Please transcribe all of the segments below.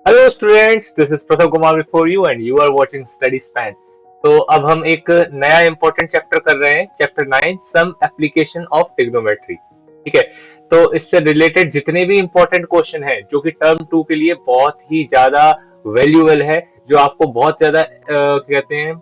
Hello students, this is Pratham Kumar before you and you are watching study span. तो अब हम एक नया इंपॉर्टेंट चैप्टर कर रहे हैं, chapter 9 some application of trigonometry. ठीक है। तो इससे रिलेटेड जितने भी इंपॉर्टेंट क्वेश्चन हैं जो कि टर्म 2 के लिए बहुत ही ज्यादा वैल्यूएबल है, जो आपको बहुत ज्यादा कहते हैं,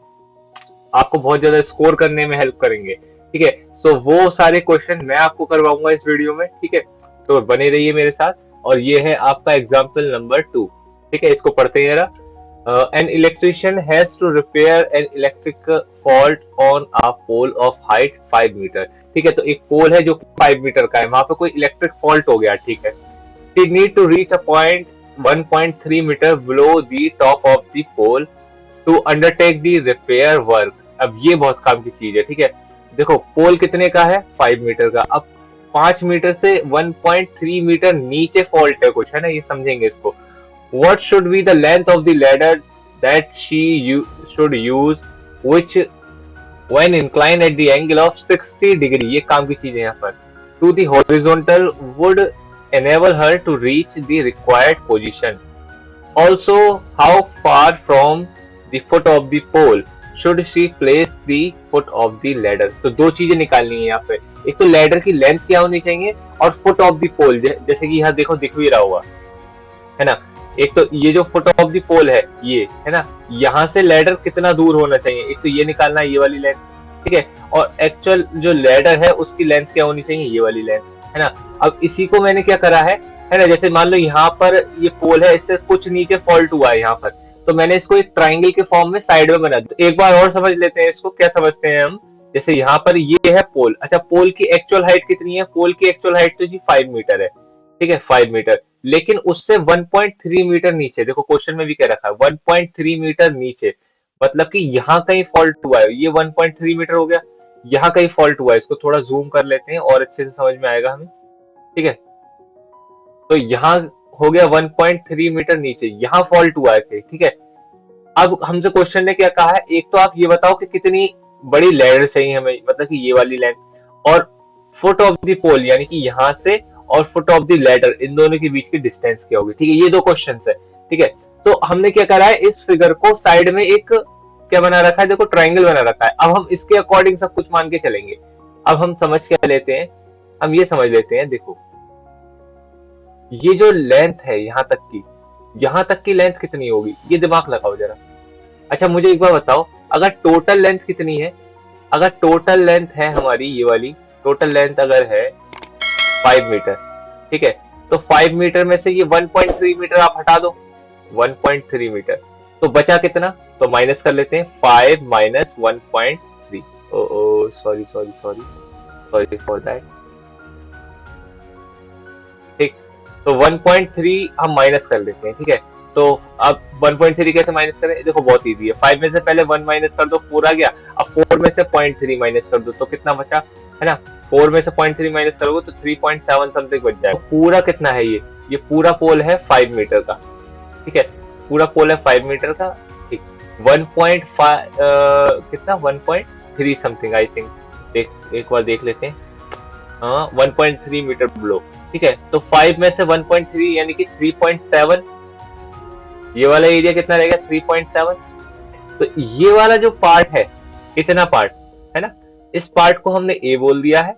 आपको बहुत ज्यादा स्कोर करने में हेल्प करेंगे। ठीक है। सो वो सारे क्वेश्चन मैं आपको करवाऊंगा इस वीडियो में। ठीक है। तो बने रहिए मेरे साथ। और ये है आपका एग्जाम्पल नंबर 2। ठीक है, इसको पढ़ते हैं जरा। An electrician has to repair an electric fault on a pole of height 5 metre. ठीक है, तो एक पोल है जो 5 मीटर का है, वहां पे कोई इलेक्ट्रिक फॉल्ट हो गया। ठीक है। He need to reach a point 1.3 metre below the top of the pole to undertake the repair work। अब ये बहुत काम की चीज है। ठीक है। देखो, पोल कितने का है? 5 मीटर का। अब 5 मीटर से 1.3 मीटर नीचे फॉल्ट है कुछ, है ना, ये समझेंगे इसको। What should be the length of the ladder that should use, which when inclined at the angle of 60 degree, ये काम की चीज है यहाँ पर, to the horizontal would enable her to reach the required position. Also, how far from the foot of the pole should she place the foot of the ladder? तो दो चीजें निकालनी है यहाँ पे। एक तो लैडर की लेंथ क्या होनी चाहिए, और फुट ऑफ द पोल, जैसे कि यहाँ देखो दिख भी रहा होगा, है ना। एक तो ये जो फुट ऑफ द पोल है, ये है ना, यहाँ से लैडर कितना दूर होना चाहिए, एक तो ये निकालना है, ये वाली लेंथ। ठीक है। और एक्चुअल जो लैडर है उसकी लेंथ क्या होनी चाहिए, ये वाली लेंथ, है ना। अब इसी को मैंने क्या करा है ना, जैसे मान लो यहाँ पर ये पोल है, इससे कुछ नीचे फॉल्ट हुआ है यहाँ पर, तो मैंने इसको एक ट्राइंगल के फॉर्म में साइड में बना दिया। एक बार और समझ लेते हैं इसको, क्या समझते हैं हम। जैसे यहाँ पर ये है पोल। अच्छा, पोल की एक्चुअल हाइट कितनी है? पोल की एक्चुअल हाइट तो जी 5 मीटर है। ठीक है, 5 मीटर। लेकिन उससे 1.3 मीटर नीचे, देखो क्वेश्चन में भी कह रखा है 1.3 मीटर नीचे, मतलब कि यहाँ कहीं फॉल्ट हुआ है। ये 1.3 मीटर हो गया, यहाँ कहीं फॉल्ट हुआ है। इसको थोड़ा जूम कर लेते हैं और अच्छे से समझ में आएगा हमें। ठीक है। तो यहाँ हो गया 1.3 मीटर नीचे, यहाँ फॉल्ट हुआ है। ठीक है। अब हमसे क्वेश्चन ने क्या कहा है, एक तो आप ये बताओ कि कितनी बड़ी लैडर चाहिए हमें, मतलब कि ये वाली लेंथ, और फुट ऑफ द पोल यानी कि यहाँ से, और फुट ऑफ द लैडर, इन दोनों के बीच की डिस्टेंस क्या होगी। ठीक है, ये दो क्वेश्चन है। ठीक है। तो हमने क्या करा है, इस फिगर को साइड में एक क्या बना रखा है, देखो ट्राइंगल बना रखा है। अब हम इसके अकॉर्डिंग सब कुछ मान के चलेंगे। अब हम समझ क्या लेते हैं, हम ये समझ लेते हैं, देखो ये जो लेंथ है यहाँ तक की लेंथ कितनी होगी, ये दिमाग लगाओ जरा। अच्छा, मुझे एक बार बताओ, अगर टोटल लेंथ कितनी है, अगर टोटल लेंथ है हमारी ये वाली, टोटल लेंथ अगर है 5 मीटर। ठीक है। तो 5 मीटर में से ये 1.3 मीटर आप हटा दो, 1.3 मीटर, तो बचा कितना, तो माइनस कर लेते हैं, 5 minus 1.3। Oh sorry sorry sorry sorry for that. ठीक। तो 1.3 हम माइनस कर लेते हैं। ठीक है। तो अब 1.3 कैसे माइनस करें, देखो बहुत इजी है। 5 में से पहले 1 माइनस कर दो, 4 आ गया। अब 4 में से 0.3 माइनस कर दो, तो कितना बचा, है ना। 4 में से 0.3 माइनस करोगे तो 3.7 समथिंग बच जाएगा। तो पूरा कितना है ये पूरा पोल है 5 मीटर का। ठीक है, पूरा पोल है 5 मीटर का। ठीक। 1.5 कितना, 1.3 समथिंग आई थिंक, एक बार देख लेते हैं। हाँ, 1.3 मीटर ब्लो। ठीक है। तो 5 में से 1.3 यानी कि 3.7, ये वाला एरिया कितना रहेगा, 3.7। तो ये वाला जो पार्ट है, इतना पार्ट, है ना, इस पार्ट को हमने ए बोल दिया है,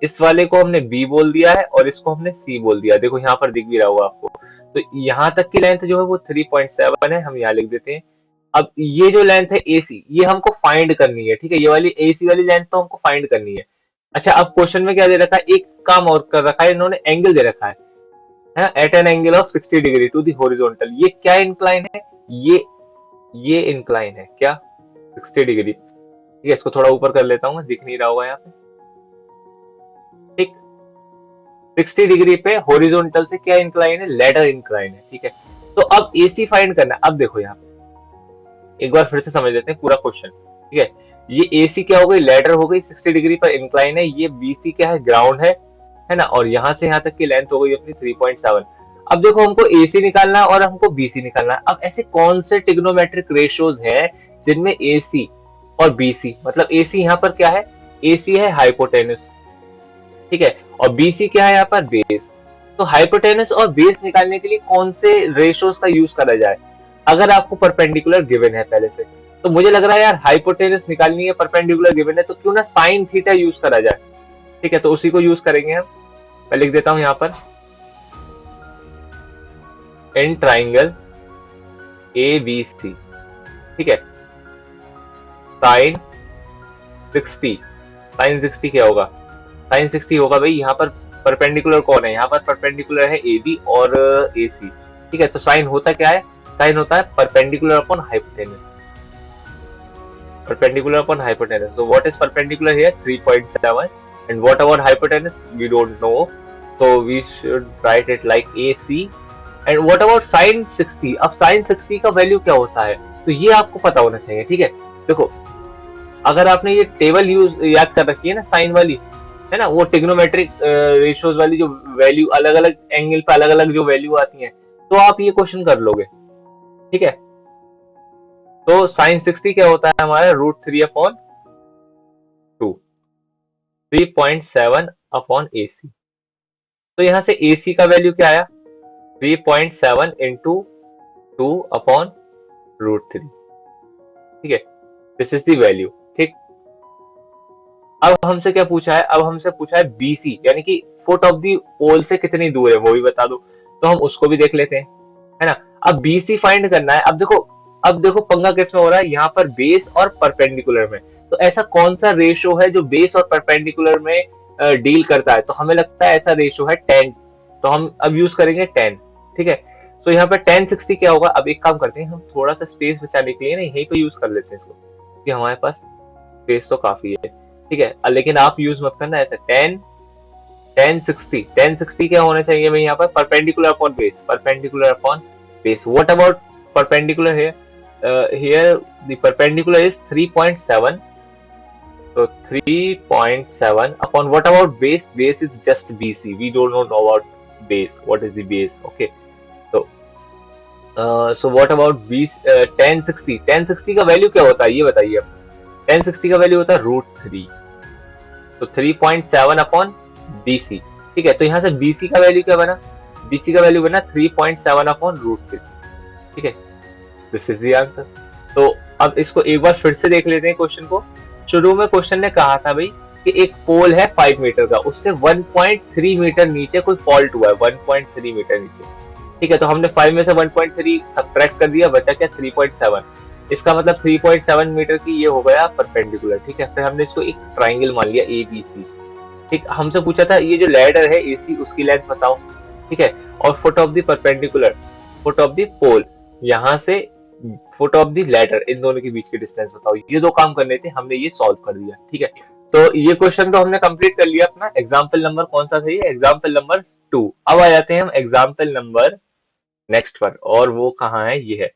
इस वाले को हमने बी बोल दिया है, और इसको हमने सी बोल दिया। देखो यहाँ पर दिख भी रहा होगा आपको। तो यहाँ तक की लेंथ जो है वो 3.7 है, हम यहाँ लिख देते हैं। अब ये जो लेंथ है एसी, ये हमको फाइंड करनी है। ठीक है, ये वाली एसी वाली लेंथ तो हमको फाइंड करनी है। अच्छा, अब क्वेश्चन में क्या दे रखा है, एक काम और कर रखा है इन्होंने, एंगल दे रखा है at an angle of 60 degree to the horizontal. ये क्या इंक्लाइन है, ये इंक्लाइन है क्या, 60 डिग्री। ठीक है, इसको थोड़ा ऊपर कर लेता हूँ, दिख नहीं रहा होगा यहाँ पे। ठीक। 60 डिग्री पे हॉरिजॉन्टल से क्या इंक्लाइन है, लैडर इंक्लाइन है। ठीक है। तो अब एसी फाइंड करना है। अब देखो यहाँ पे एक बार फिर से समझ लेते हैं पूरा क्वेश्चन। ठीक है, ये एसी क्या हो गई, लैडर हो गई, 60 डिग्री पर इंक्लाइन है। ये बीसी क्या है, ग्राउंड है ना। और यहाँ से यहाँ तक की लेंथ हो गई अपनी 3.7। अब देखो, हमको एसी निकालना है और हमको बीसी निकालना है। अब ऐसे कौन से ट्रिग्नोमेट्रिक रेशियोज हैं जिनमें एसी और बीसी, मतलब एसी यहाँ पर क्या है, एसी है हाइपोटेनस। ठीक है, और बीसी क्या है यहाँ पर, बेस। तो तो हाइपोटेनस और बेस निकालने के लिए कौन से रेशियोज का यूज करा जाए अगर आपको परपेंडिकुलर गिवन है पहले से? तो मुझे लग रहा है यार हाइपोटेनस निकालनी है, परपेंडिकुलर गिवन है, तो क्यों ना साइन थीटा यूज करा जाए। ठीक है, तो उसी को यूज करेंगे हम। मैं लिख देता हूं यहाँ पर, इन ट्राइंगल ABC, ठीक है, साइन 60, साइन 60 क्या होगा? साइन 60 होगा भाई, यहाँ पर परपेंडिकुलर कौन है? यहाँ पर परपेंडिकुलर है AB और AC। ठीक है, तो साइन होता क्या है? साइन होता है perpendicular upon hypotenuse, perpendicular upon hypotenuse. So what is perpendicular here? 3.7. And what about hypotenuse? We don't know. So we should write it like AC. And what about sin 60? अब sin 60 का value क्या होता है? तो ये आपको पता होना चाहिए। ठीक है, देखो अगर आपने ये टेबल याद कर रखी है ना, साइन वाली है ना, वो ट्रिग्नोमेट्रिक रेशियोज वाली जो वैल्यू अलग अलग एंगल पे अलग अलग जो वैल्यू आती है, तो आप ये क्वेश्चन कर लोगे। ठीक है, तो साइन 60 क्या होता है हमारा? √3/2, 3.7 अपॉन AC। तो यहां से AC का वैल्यू क्या आया? 3.7 इंटू 2 अपॉन √3। ठीक है, दिस इज द वैल्यू। ठीक, अब हमसे क्या पूछा है? अब हमसे पूछा है BC, यानी कि फुट ऑफ द पोल से कितनी दूर है वो भी बता दो। तो हम उसको भी देख लेते हैं, है ना। अब BC फाइंड करना है। अब देखो पंगा किस में हो रहा है, यहाँ पर बेस और परपेंडिकुलर में। तो ऐसा कौन सा रेशियो है जो बेस और परपेंडिकुलर में डील करता है? तो हमें लगता है ऐसा रेशियो है 10। तो हम अब यूज करेंगे 10। ठीक है, तो यहाँ पर tan 60 क्या होगा? अब एक काम करते हैं, हम थोड़ा सा स्पेस बचाने के लिए ना यहीं पे यूज कर लेते हैं इसको, क्योंकि हमारे पास स्पेस तो काफी है। ठीक है, लेकिन आप यूज मत करना ऐसा। tan 60 क्या होना चाहिए भाई यहाँ पर? Perpendicular upon base, perpendicular upon base. What about perpendicular here? Here the perpendicular is 3.7. So 3.7 upon what about base? Base is just BC. We don't know about base. What is the base? Okay. So what about tan 60? tan 60 का value क्या होता है ये बताइए आप। tan 60 का value होता है √3। तो 3.7 अपॉन BC। ठीक है, तो यहाँ से BC का वैल्यू क्या बना? BC का वैल्यू बना 3.7 अपॉन √3। ठीक है, दिस इज द आंसर। तो अब इसको एक बार फिर से देख लेते हैं क्वेश्चन को। शुरू में क्वेश्चन ने कहा था भाई कि एक पोल है 5 मीटर का, उससे 1.3 मीटर नीचे कोई फॉल्ट हुआ है, 1.3 मीटर नीचे। ठीक है, तो हमने 5 में से 1.3 सब्ट्रैक्ट कर दिया, बचा क्या? 3.7। इसका मतलब 3.7 मीटर की ये हो गया परपेंडिकुलर। ठीक है, फिर हमने इसको एक ट्राइंगल मान लिया ABC। ठीक, हमसे पूछा था ये जो लैडर है AC उसकी लेंथ बताओ। ठीक है, और foot of the perpendicular, foot of the pole, यहाँ से फुट ऑफ द लैडर, इन दोनों के बीच की डिस्टेंस बताओ। ये दो काम करने थे, हमने ये सॉल्व कर दिया। ठीक है, तो ये क्वेश्चन तो हमने कंप्लीट कर लिया अपना। एग्जाम्पल नंबर कौन सा था ये? Example number 2। अब आ जाते हैं हम एग्जाम्पल नंबर नेक्स्ट पर, और वो कहाँ है? ये है,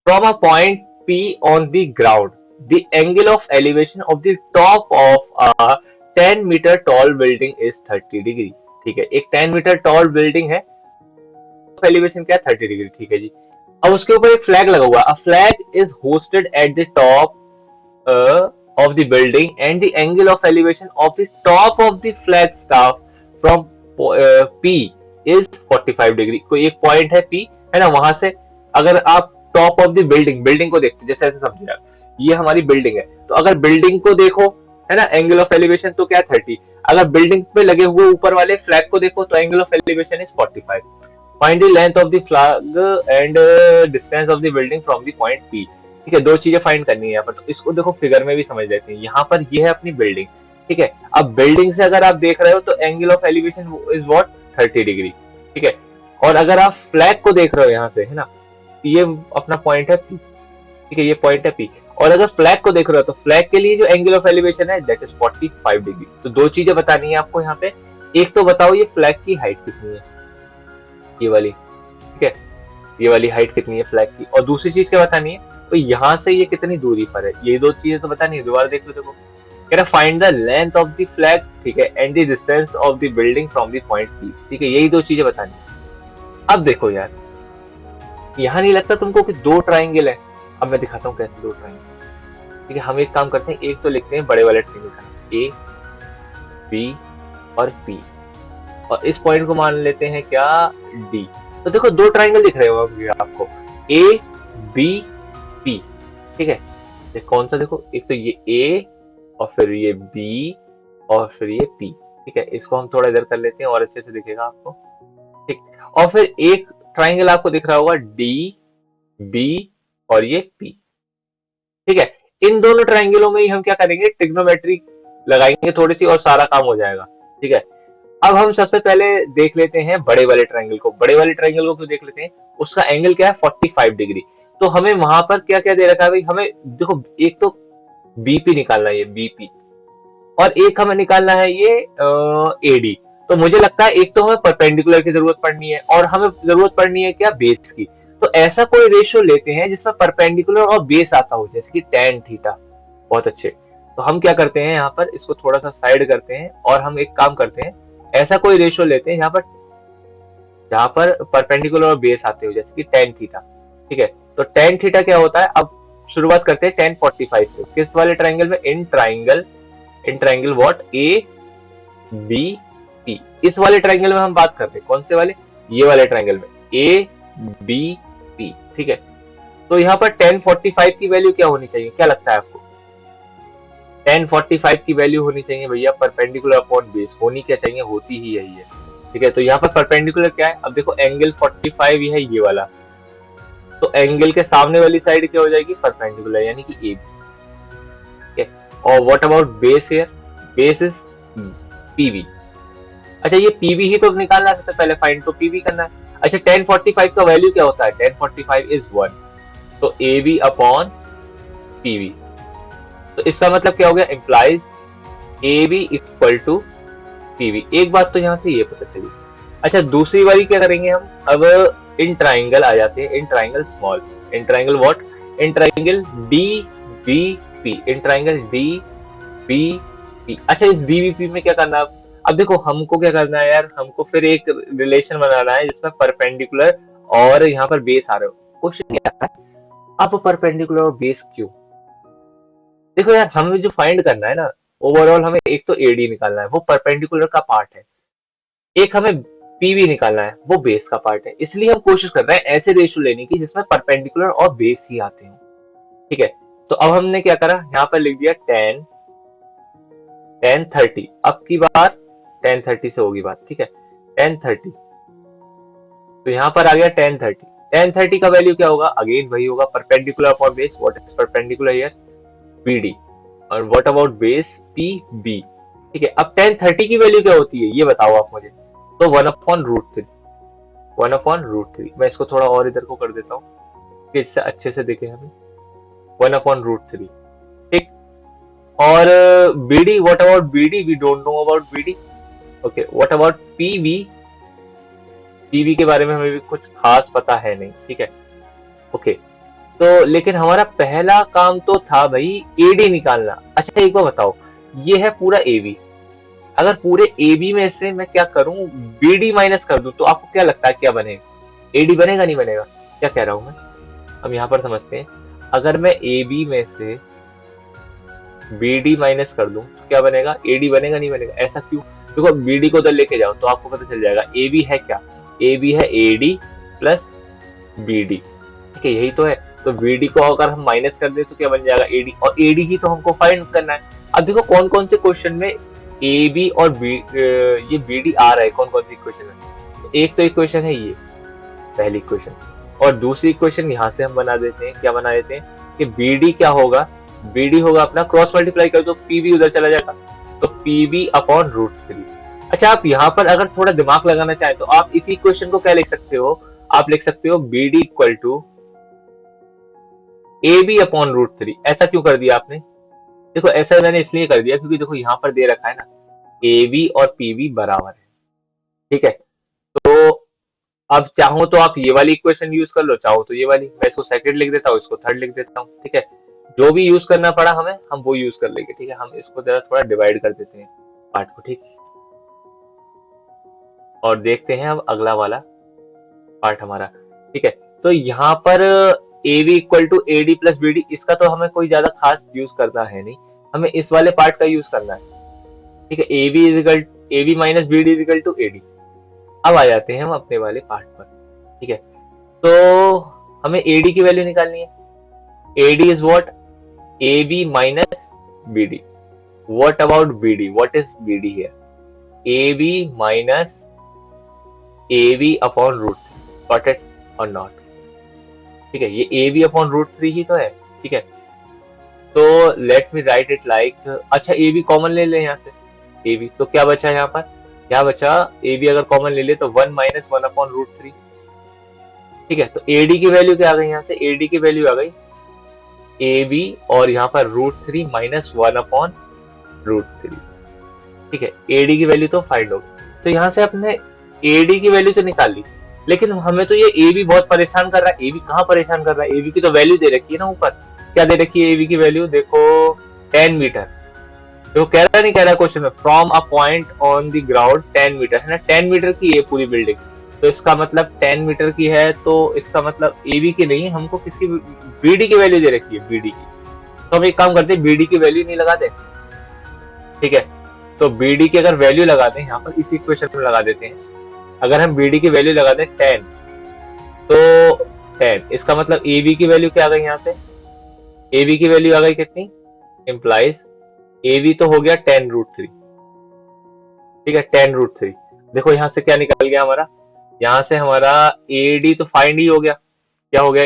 from a point P on the ground, the angle of elevation of the top of a 10 meter tall building is 30 degree। ठीक है, एक 10 मीटर टॉल बिल्डिंग है, एलिवेशन क्या है? 30 डिग्री। ठीक है जी, अब उसके ऊपर एक फ्लैग लगा हुआ है। A flag is hosted eight the top of the building and the angle of elevation of the top of the flag staff from P is 45 degree. कोई एक पॉइंट है P, है ना, वहां से अगर आप टॉप ऑफ द बिल्डिंग को देखते, जैसे ऐसे समझिए आप, ये हमारी बिल्डिंग है, तो अगर बिल्डिंग को देखो, है ना, एंगल ऑफ एलिवेशन तो क्या 30। अगर बिल्डिंग पे लगे हुए ऊपर वाले फ्लैग को देखो तो angle of elevation is 45। Find the length of the flag and distance of the building from the point P। ठीक है, दो चीजें फाइंड करनी है यहाँ पर। तो इसको देखो फिगर में भी समझ लेते हैं। यहाँ पर ये है अपनी बिल्डिंग। ठीक है, अब बिल्डिंग से अगर आप देख रहे हो तो angle of elevation is what? 30 degree. ठीक है, और अगर आप फ्लैग को देख रहे हो यहाँ से, है ना, ये अपना पॉइंट है P। ठीक है, ये पॉइंट है P, और अगर फ्लैग को देख रहे हो तो फ्लैग के लिए जो एंगल ऑफ एलिवेशन है दैट इज 45 डिग्री। तो दो चीजें बतानी है आपको यहाँ पे। एक तो बताओ ये फ्लैग की हाइट कितनी है, ये वाली। ठीक है, ये वाली हाइट कितनी है फ्लैग की, और दूसरी चीज क्या बतानी है? तो यहाँ से ये कितनी दूरी पर है, ये दो चीजें तो बतानी है। दोबारा देख लो, देखो कह रहा find the length of the flag, ठीक है, and the distance of the building from the point P। ठीक है, यही दो चीजें बतानी है। अब देखो यार, यहाँ नहीं लगता तुमको कि दो ट्राइंगल है? अब मैं दिखाता हूँ कैसे दो ट्राइंगल। ठीक है, हम एक काम करते हैं, एक तो लिखते हैं बड़े वाले ट्राइंगल का, A B और P। और इस पॉइंट को मान लेते हैं क्या, डी। तो देखो दो ट्राइंगल दिख रहे होंगे आपको, ए बी पी, ठीक है। ये कौन सा, देखो एक तो ये ए और फिर ये बी और फिर ये पी, ठीक है। इसको हम थोड़ा इधर कर लेते हैं और अच्छे से दिखेगा आपको, ठीक। और फिर एक ट्राइंगल आपको दिख रहा होगा डी बी और ये पी, ठीक है। इन दोनों ट्राइंगलों में ही हम क्या करेंगे, ट्रिग्नोमेट्री लगाएंगे थोड़ी सी और सारा काम हो जाएगा, ठीक है। अब हम सबसे पहले देख लेते हैं बड़े वाले ट्राइंगल को। बड़े वाले ट्राइंगल को क्यों देख लेते हैं, उसका एंगल क्या है 45 डिग्री। तो हमें वहां पर क्या क्या दे रखा है भाई, हमें देखो एक तो बीपी निकालना है, ये बीपी, और एक हमें निकालना है ये एडी। तो मुझे लगता है एक तो हमें परपेंडिकुलर की जरूरत पड़नी है और हमें जरूरत पड़नी है क्या, बेस की। तो ऐसा कोई रेशियो लेते हैं जिसमें परपेंडिकुलर और बेस आता हो, जैसे कि tan थीटा। बहुत अच्छे। तो हम क्या करते हैं, यहाँ पर इसको थोड़ा सा साइड करते हैं और हम एक काम करते हैं, ऐसा कोई रेशियो लेते हैं जहाँ पर परपेंडिकुलर और बेस आते हो, जैसे कि tan थीटा, ठीक है। तो tan थीटा क्या होता है, अब शुरुआत करते हैं tan 45 से। किस वाले ट्राइंगल में, in triangle what, A B P. इस वाले ट्राइंगल में हम बात करते हैं, कौन से वाले, ये वाले ट्राइंगल में, ए बी पी, ठीक है। तो यहाँ पर tan 45 की वैल्यू क्या होनी चाहिए, क्या लगता है आपको, tan 45 की वैल्यू होनी चाहिए भैया परपेंडिकुलर अपॉन बेस, होनी क्या चाहिए, होती ही यही है, ठीक है। तो यहाँ पर परपेंडिकुलर क्या है, अब देखो एंगल 45 ये है ये वाला, तो एंगल के सामने वाली साइड क्या हो जाएगी, परपेंडिकुलर, यानी कि ए, ठीक है। और what about base here, base is PV. अच्छा ये पीवी ही तो निकालना है सबसे पहले, फाइंड तो पीवी करना है। अच्छा tan 45 का वैल्यू क्या होता है, tan 45 इज 1, तो ए बी अपॉन पीवी। तो इसका मतलब क्या हो गया, implies A B equal to PV. एक बात तो यहाँ से ये पता चली। अच्छा दूसरी वाली क्या करेंगे हम, अब इन ट्राइंगल आ जाते हैं, in triangle small, in triangle what, in triangle D B P, in triangle D B P. अच्छा इस डीबीपी में क्या करना, अब देखो हमको क्या करना है यार, हमको फिर एक रिलेशन बनाना है जिसमें परपेंडिकुलर और यहाँ पर बेस आ रहे हो। क्वेश्चन क्या है, अब परपेंडिकुलर और बेस क्यों, देखो यार हमें जो फाइंड करना है ना, ओवरऑल हमें एक तो एडी निकालना है, वो परपेंडिकुलर का पार्ट है, एक हमें पीवी निकालना है, वो बेस का पार्ट है। इसलिए हम कोशिश कर रहे हैं ऐसे रेशियो लेने की जिसमें परपेंडिकुलर और बेस ही आते हैं, ठीक है। तो अब हमने क्या करा, यहाँ पर लिख दिया tan 30, अब की बात tan 30 से होगी बात, ठीक है। tan 30, तो यहाँ पर आ गया tan 30 का वैल्यू क्या होगा, अगेन वही होगा perpendicular upon base, what is perpendicular here, BD, और व्हाट अबाउट बेस PB, ठीक है। अब tan 30 की वैल्यू क्या होती है ये बताओ आप मुझे, तो 1/√3, 1/√3। मैं इसको थोड़ा और इधर को कर देता हूँ कि इससे अच्छे से दिखे हमें, 1/√3, ठीक। और BD, what about BD, we don't know about BD, okay. What about PV के बारे में हमें भी कुछ खास पता है नहीं, ठीक है, ओके। तो लेकिन हमारा पहला काम तो था भाई एडी निकालना। अच्छा एक बार बताओ, ये है पूरा एबी, अगर पूरे एबी में से मैं क्या करूं, बीडी माइनस कर दूं, तो आपको क्या लगता है क्या बनेगा, एडी बनेगा नहीं बनेगा, क्या कह रहा हूं मैं, हम यहाँ पर समझते हैं। अगर मैं एबी में से बीडी माइनस कर दूं तो क्या बनेगा, एडी बनेगा नहीं बनेगा, ऐसा क्यों, देखो बीडी को उधर लेके जाओ तो आपको पता चल जाएगा, एबी है क्या, एबी है एडी प्लस बीडी, ठीक है, यही तो है। तो बीडी को अगर हम माइनस कर दे तो क्या बन जाएगा, एडी, और एडी ही तो हमको फाइंड करना है। अब देखो कौन कौन से क्वेश्चन में ए बी और ये बीडी आ रहा है, कौन कौन से इक्वेशन में, तो एक तो इक्वेशन है ये पहली इक्वेशन, और दूसरी इक्वेशन यहाँ से हम बना देते हैं, क्या बना देते हैं कि बीडी क्या होगा, बीडी होगा अपना क्रॉस मल्टीप्लाई कर दो, पीबी उधर चला जाएगा, तो पीबी अपॉन √3। अच्छा आप यहाँ पर अगर थोड़ा दिमाग लगाना चाहें तो आप इसी इक्वेशन को क्या लिख सकते हो, आप लिख सकते हो BD equal to A B upon √3। ऐसा क्यों कर दिया आपने, देखो ऐसा मैंने इसलिए कर दिया क्योंकि देखो यहाँ पर दे रखा है ना, ए बी और पी बी बराबर है, ठीक है। तो अब चाहो तो आप ये वाली इक्वेशन यूज कर लो, चाहो तो ये वाली, मैं इसको सेकंड लिख देता हूँ, इसको थर्ड लिख देता हूँ, ठीक है। जो भी यूज करना पड़ा हमें हम वो यूज कर लेंगे, ठीक है। हम इसको जरा थोड़ा डिवाइड कर देते हैं पार्ट को, ठीक, और देखते हैं अब अगला वाला पार्ट हमारा, ठीक है। तो यहाँ पर A B equal to A D plus B D, इसका तो हमें कोई ज्यादा खास यूज करना है नहीं, हमें इस वाले पार्ट का यूज करना है, ठीक है। A B minus B D equal to A D, अब आ जाते हैं हम अपने वाले पार्ट पर, ठीक है। तो हमें AD की वैल्यू निकालनी है। AD is what? AB minus BD। What about BD? What is BD here? AB minus AB upon root three. Got it or not? ठीक है, ये AB अपॉन रूट थ्री ही तो है, ठीक है। तो let me write it like, अच्छा AB कॉमन ले ले यहाँ से। AB तो क्या बचा यहाँ पर? क्या बचा? AB अगर कॉमन ले ले तो 1 माइनस 1 अपॉन रूट थ्री, ठीक है। तो AD की वैल्यू क्या आ गई यहाँ से? AD की वैल्यू आ गई AB और यहाँ पर root three minus 1 upon root three, ठीक है। AD की वैल्यू तो फाइंड होगी, तो यहाँ से अपने AD की वैल्यू तो निकाल ली, लेकिन हमें तो ये AB बहुत परेशान कर रहा है। AB कहाँ परेशान कर रहा है? AB की तो वैल्यू दे रखी है ना ऊपर। क्या दे रखी है AB की वैल्यू? देखो 10 मीटर। तो कह रहा नहीं, कह रहा क्वेश्चन में from a point on the ground 10 metre, है ना। 10 मीटर की है पूरी बिल्डिंग, तो इसका मतलब 10 मीटर की है, तो इसका मतलब AB की नहीं, हमको किसकी? BD की वैल्यू दे रखी है, BD की। तो हम एक काम करते हैं, BD की वैल्यू नहीं लगाते, ठीक है। तो BD की अगर वैल्यू लगाते हैं यहाँ पर, इसी इक्वेशन में लगा देते हैं। अगर हम BD की वैल्यू लगाते हैं 10, तो 10 इसका मतलब AB की वैल्यू क्या आ गई यहाँ से? AB की वैल्यू आ गई कितनी? इम्प्लाइज AB तो हो गया 10 रूट थ्री, ठीक है, 10 रूट थ्री। देखो यहाँ से क्या निकल गया हमारा? यहाँ से हमारा AD तो फाइंड ही हो गया। क्या हो गया?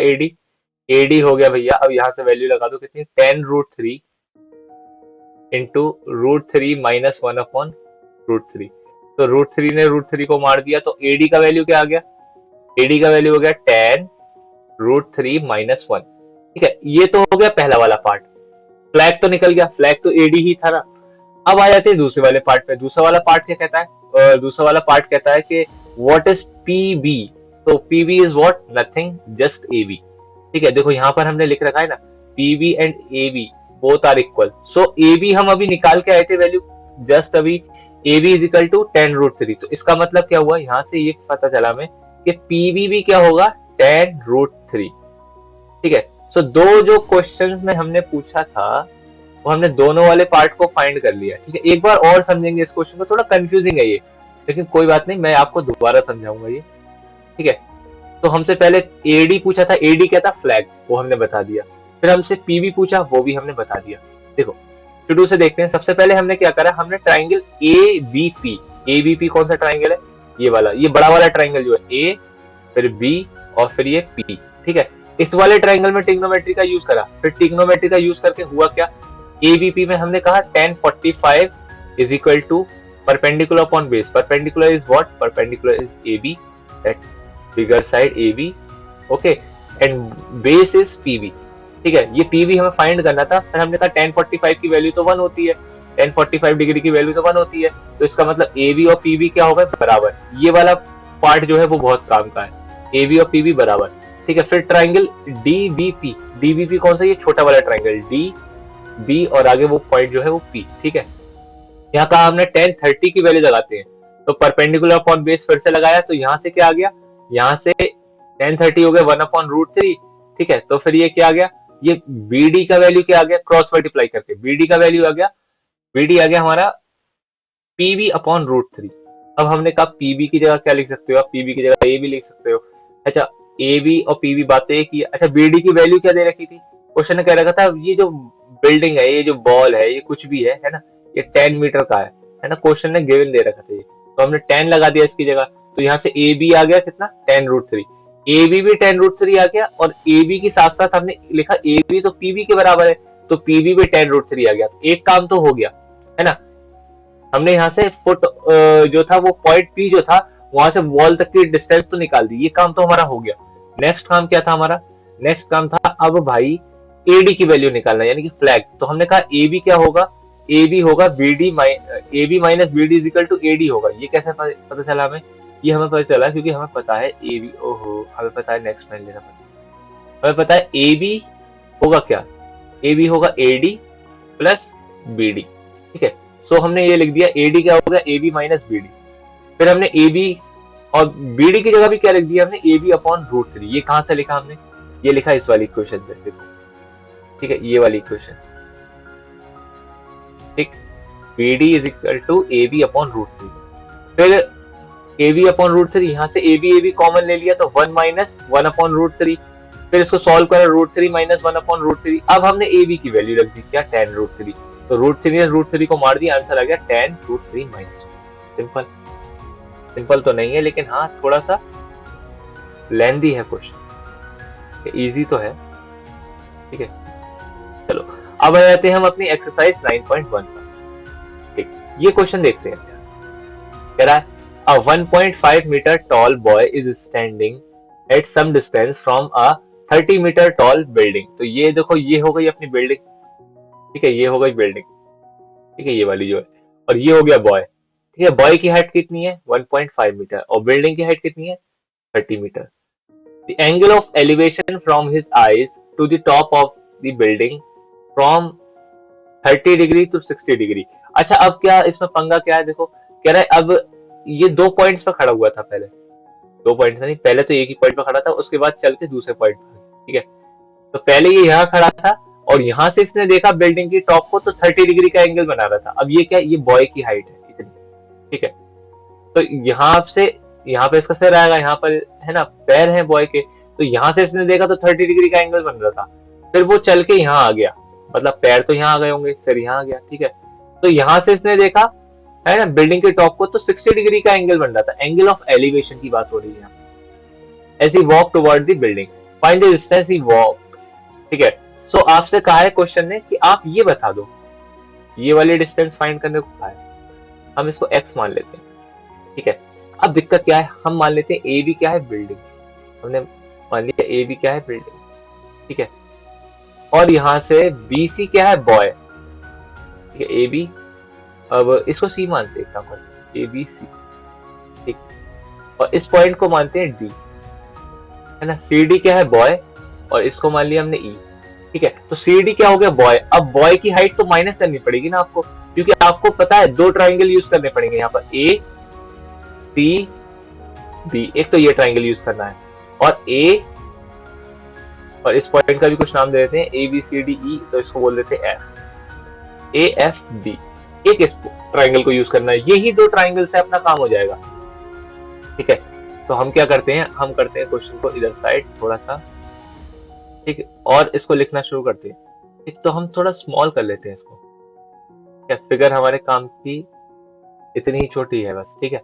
AD हो गया भैया। अब यहाँ से वैल्यू लगा दो कितनी? 10 root three into root three minus 1 upon root three. तो रूट थ्री ने रूट थ्री को मार दिया, तो AD का वैल्यू क्या आ गया? AD का वैल्यू हो गया 10 रूट थ्री माइनस 1, ठीक है। ये तो हो गया पहला वाला पार्ट। फ्लैग तो निकल गया, फ्लैग तो AD ही था ना। अब आ जाते हैं दूसरे वाले पार्ट पे। दूसरा वाला पार्ट क्या कहता है? दूसरा वाला पार्ट कहता है कि व्हाट इज PB? तो PB is what? Nothing, just AB, ठीक है। देखो यहाँ पर हमने लिख रखा है ना, PB and AB both are equal. So AB हम अभी निकाल के आए थे वैल्यू, जस्ट अभी AB is equal to 10 root three. तो इसका मतलब क्या हुआ? यहाँ से ये पता चला हमें कि PB भी क्या होगा? 10 रूट थ्री, ठीक है। सो दो जो क्वेश्चंस में हमने पूछा था, वो हमने दोनों वाले पार्ट को फाइंड कर लिया, ठीक है। एक बार और समझेंगे इस क्वेश्चन को, थोड़ा कंफ्यूजिंग है ये, लेकिन कोई बात नहीं, मैं आपको दोबारा समझाऊंगा ये, ठीक है। तो हमसे पहले AD पूछा था, AD क्या था? फ्लैग, वो हमने बता दिया। फिर हमसे PB पूछा, वो भी हमने बता दिया। देखो शुरू से देखते हैं। सबसे पहले हमने क्या करा? हमने ट्राइंगल ABP, ABP कौन सा ट्राइंगल है? ये वाला, ये बड़ा वाला ट्राइंगल जो है, A फिर B और फिर ये P, ठीक है। इस वाले ट्राइंगल में ट्रिग्नोमेट्री का यूज करा। फिर ट्रिग्नोमेट्री का यूज करके हुआ क्या? ABP में हमने कहा 1045 is equal to perpendicular upon base. Perpendicular is what? Perpendicular is AB, that bigger side AB, okay, and base is PB, ठीक है। ये PB हमें फाइंड करना था। फिर हमने कहा 1045 की वैल्यू तो 1 होती है, 1045 डिग्री की वैल्यू तो 1 होती है, तो इसका मतलब AB और PB क्या हो गए? बराबर। ये वाला पार्ट जो है वो बहुत काम का है, AB और PB बराबर, ठीक है। फिर ट्राइंगल DBP, DBP कौन सा? ये छोटा वाला ट्राइंगल, DB और आगे वो पॉइंट जो है वो P, ठीक है। यहाँ कहा हमने 1030 की वैल्यू लगाते हैं, तो परपेंडिकुलर अपॉन बेस फिर से लगाया, तो यहाँ से क्या आ गया? यहाँ से 1030 हो गया 1 अपॉन रूट थ्री, ठीक है। तो फिर ये क्या आ गया? ये BD का वैल्यू क्या आ गया? क्रॉस मल्टीप्लाई करके BD का वैल्यू आ गया, BD आ गया हमारा PB अपॉन रूट थ्री। अब हमने कहा PB की जगह क्या लिख सकते हो? आप PB की जगह AB लिख सकते हो। अच्छा, AB और PB बातें एक ही है। अच्छा, BD की वैल्यू क्या दे रखी थी? क्वेश्चन ने कह रखा था ये जो बिल्डिंग है, ये जो बॉल है, ये कुछ भी है ना, ये 10 मीटर का है ना। क्वेश्चन ने गिवन दे रखा था ये, तो हमने 10 लगा दिया इसकी जगह। तो यहाँ से AB आ गया कितना? 10 रूट थ्री। AB भी 10 रूट थ्री आ गया, और AB के साथ साथ हमने लिखा AB तो PB के बराबर है, तो PB भी 10 रूट थ्री आ गया। एक काम तो हो गया, है ना। हमने यहाँ से फुट जो था वो पॉइंट P जो था, वहां से वॉल तक की डिस्टेंस तो निकाल दी। ये काम तो हमारा हो गया। नेक्स्ट काम क्या था हमारा? नेक्स्ट काम था अब भाई AD की वैल्यू निकालना, यानी कि फ्लैग। तो हमने कहा AB क्या होगा? AB होगा AB minus BD is equal to AD होगा। ये कैसे पता चला हमें? ये हमें पता चला क्योंकि हमें पता है AB, ओहो हमें पता है, नेक्स्ट लाइन लेना पड़ेगा। हमें पता है AB होगा क्या? AB होगा AD प्लस BD, ठीक है। सो हमने ये लिख दिया AD क्या होगा? AB minus BD। फिर हमने AB और BD की जगह भी क्या लिख दिया हमने? AB upon root three. ये कहां से लिखा हमने? ये लिखा इस वाली इक्वेशन से, देखो, ठीक है, ये वाली इक्वेशन, ठीक। BD is equal to AB upon root three. फिर AB अपॉन रूट थ्री, यहाँ से AB कॉमन ले लिया तो 1 माइनस 1 अपॉन रूट थ्री, फिर इसको सॉल्व करा root three minus 1 upon root three. अब हमने AB की वैल्यू रख दी क्या, tan रूट थ्री, तो रूट थ्री को मार दिया, आंसर आ गया tan root three minus. Simple, simple तो नहीं है लेकिन हाँ थोड़ा सा लेंदी है क्वेश्चन, इजी तो है, ठीक है। चलो अब आ जाते हैं हम अपनी एक्सरसाइज 9.1 पर। ठीक, ये क्वेश्चन देखते हैं। कह रहा है a 1.5 meter tall boy is standing at some distance from a 30 meter tall building। तो ये देखो, ये हो गई अपनी बिल्डिंग, ठीक है, ये हो गई बिल्डिंग, ठीक है, ये वाली जो है, और ये हो गया बॉय, ठीक है। बॉय की हाइट कितनी है 1.5 मीटर और बिल्डिंग की हाइट कितनी है 30 metre. The angle of elevation from his eyes to the top of the building from 30 degree to 60 degree. अच्छा अब क्या इसमें पंगा क्या है, देखो कह रहा है अब ये 2 पॉइंट्स पर खड़ा हुआ था पहले, 2 पॉइंट नहीं, पहले तो एक ही पॉइंट पर खड़ा था, उसके बाद चल के दूसरे पॉइंट पर, ठीक है। तो पहले ये यहाँ खड़ा था और यहाँ से इसने देखा बिल्डिंग की टॉप को, तो 30 डिग्री का एंगल बना रहा था। अब ये क्या, ये बॉय की हाइट है इतनी, ठीक है। तो यहाँ से यहाँ पे इसका सिर आएगा, यहाँ पर है ना पैर है बॉय के, तो यहाँ से इसने देखा तो 30 डिग्री का एंगल बन रहा था, फिर वो चल के यहाँ आ गया, मतलब पैर तो यहाँ आ गए होंगे, सिर यहाँ आ गया, ठीक है। तो यहाँ से इसने देखा है ना बिल्डिंग के टॉप को, तो 60 डिग्री का एंगल बन रहा था, एंगल ऑफ एलिवेशन की बात हो रही है। As he walk toward the building, find the distance he walk, ठीक है। सो आपसे कहा है क्वेश्चन ने कि आप ये बता दो, ये वाली डिस्टेंस फाइंड करने को कहा है, हम इसको x मान लेते हैं, ठीक है। अब दिक्कत क्या है, हम मान लेते हैं ए बी क्या है बिल्डिंग, हमने मान लिया ए बी क्या है बिल्डिंग, ठीक है। और यहाँ से बी सी क्या है बॉय, ठीक है, ए बी, अब इसको सी मानते हैं एग्जाम्पल ए बी सी, ठीक, और इस पॉइंट को मानते हैं डी, है ना। सी डी क्या है बॉय और इसको मान लिया हमने ई, ठीक है। तो सी डी क्या हो गया बॉय, अब बॉय की हाइट तो माइनस करनी पड़ेगी ना आपको, क्योंकि आपको पता है दो ट्राइंगल यूज करने पड़ेंगे यहाँ पर, ए सी बी, एक तो ये ट्राइंगल यूज करना है, और ए, और इस पॉइंट का भी कुछ नाम दे देते हैं, A B C D E, तो इसको बोल देते हैं एफ, ए एफ बी, एक इस ट्राइंगल को यूज करना है, यही दो ट्राइंगल से अपना काम हो जाएगा, ठीक है। तो हम क्या करते हैं, हम करते हैं क्वेश्चन को इधर साइड थोड़ा सा, ठीक है, और इसको लिखना शुरू करते हैं, ठीक। तो हम थोड़ा स्मॉल कर लेते हैं इसको, क्या फिगर हमारे काम की इतनी ही छोटी है बस, ठीक है,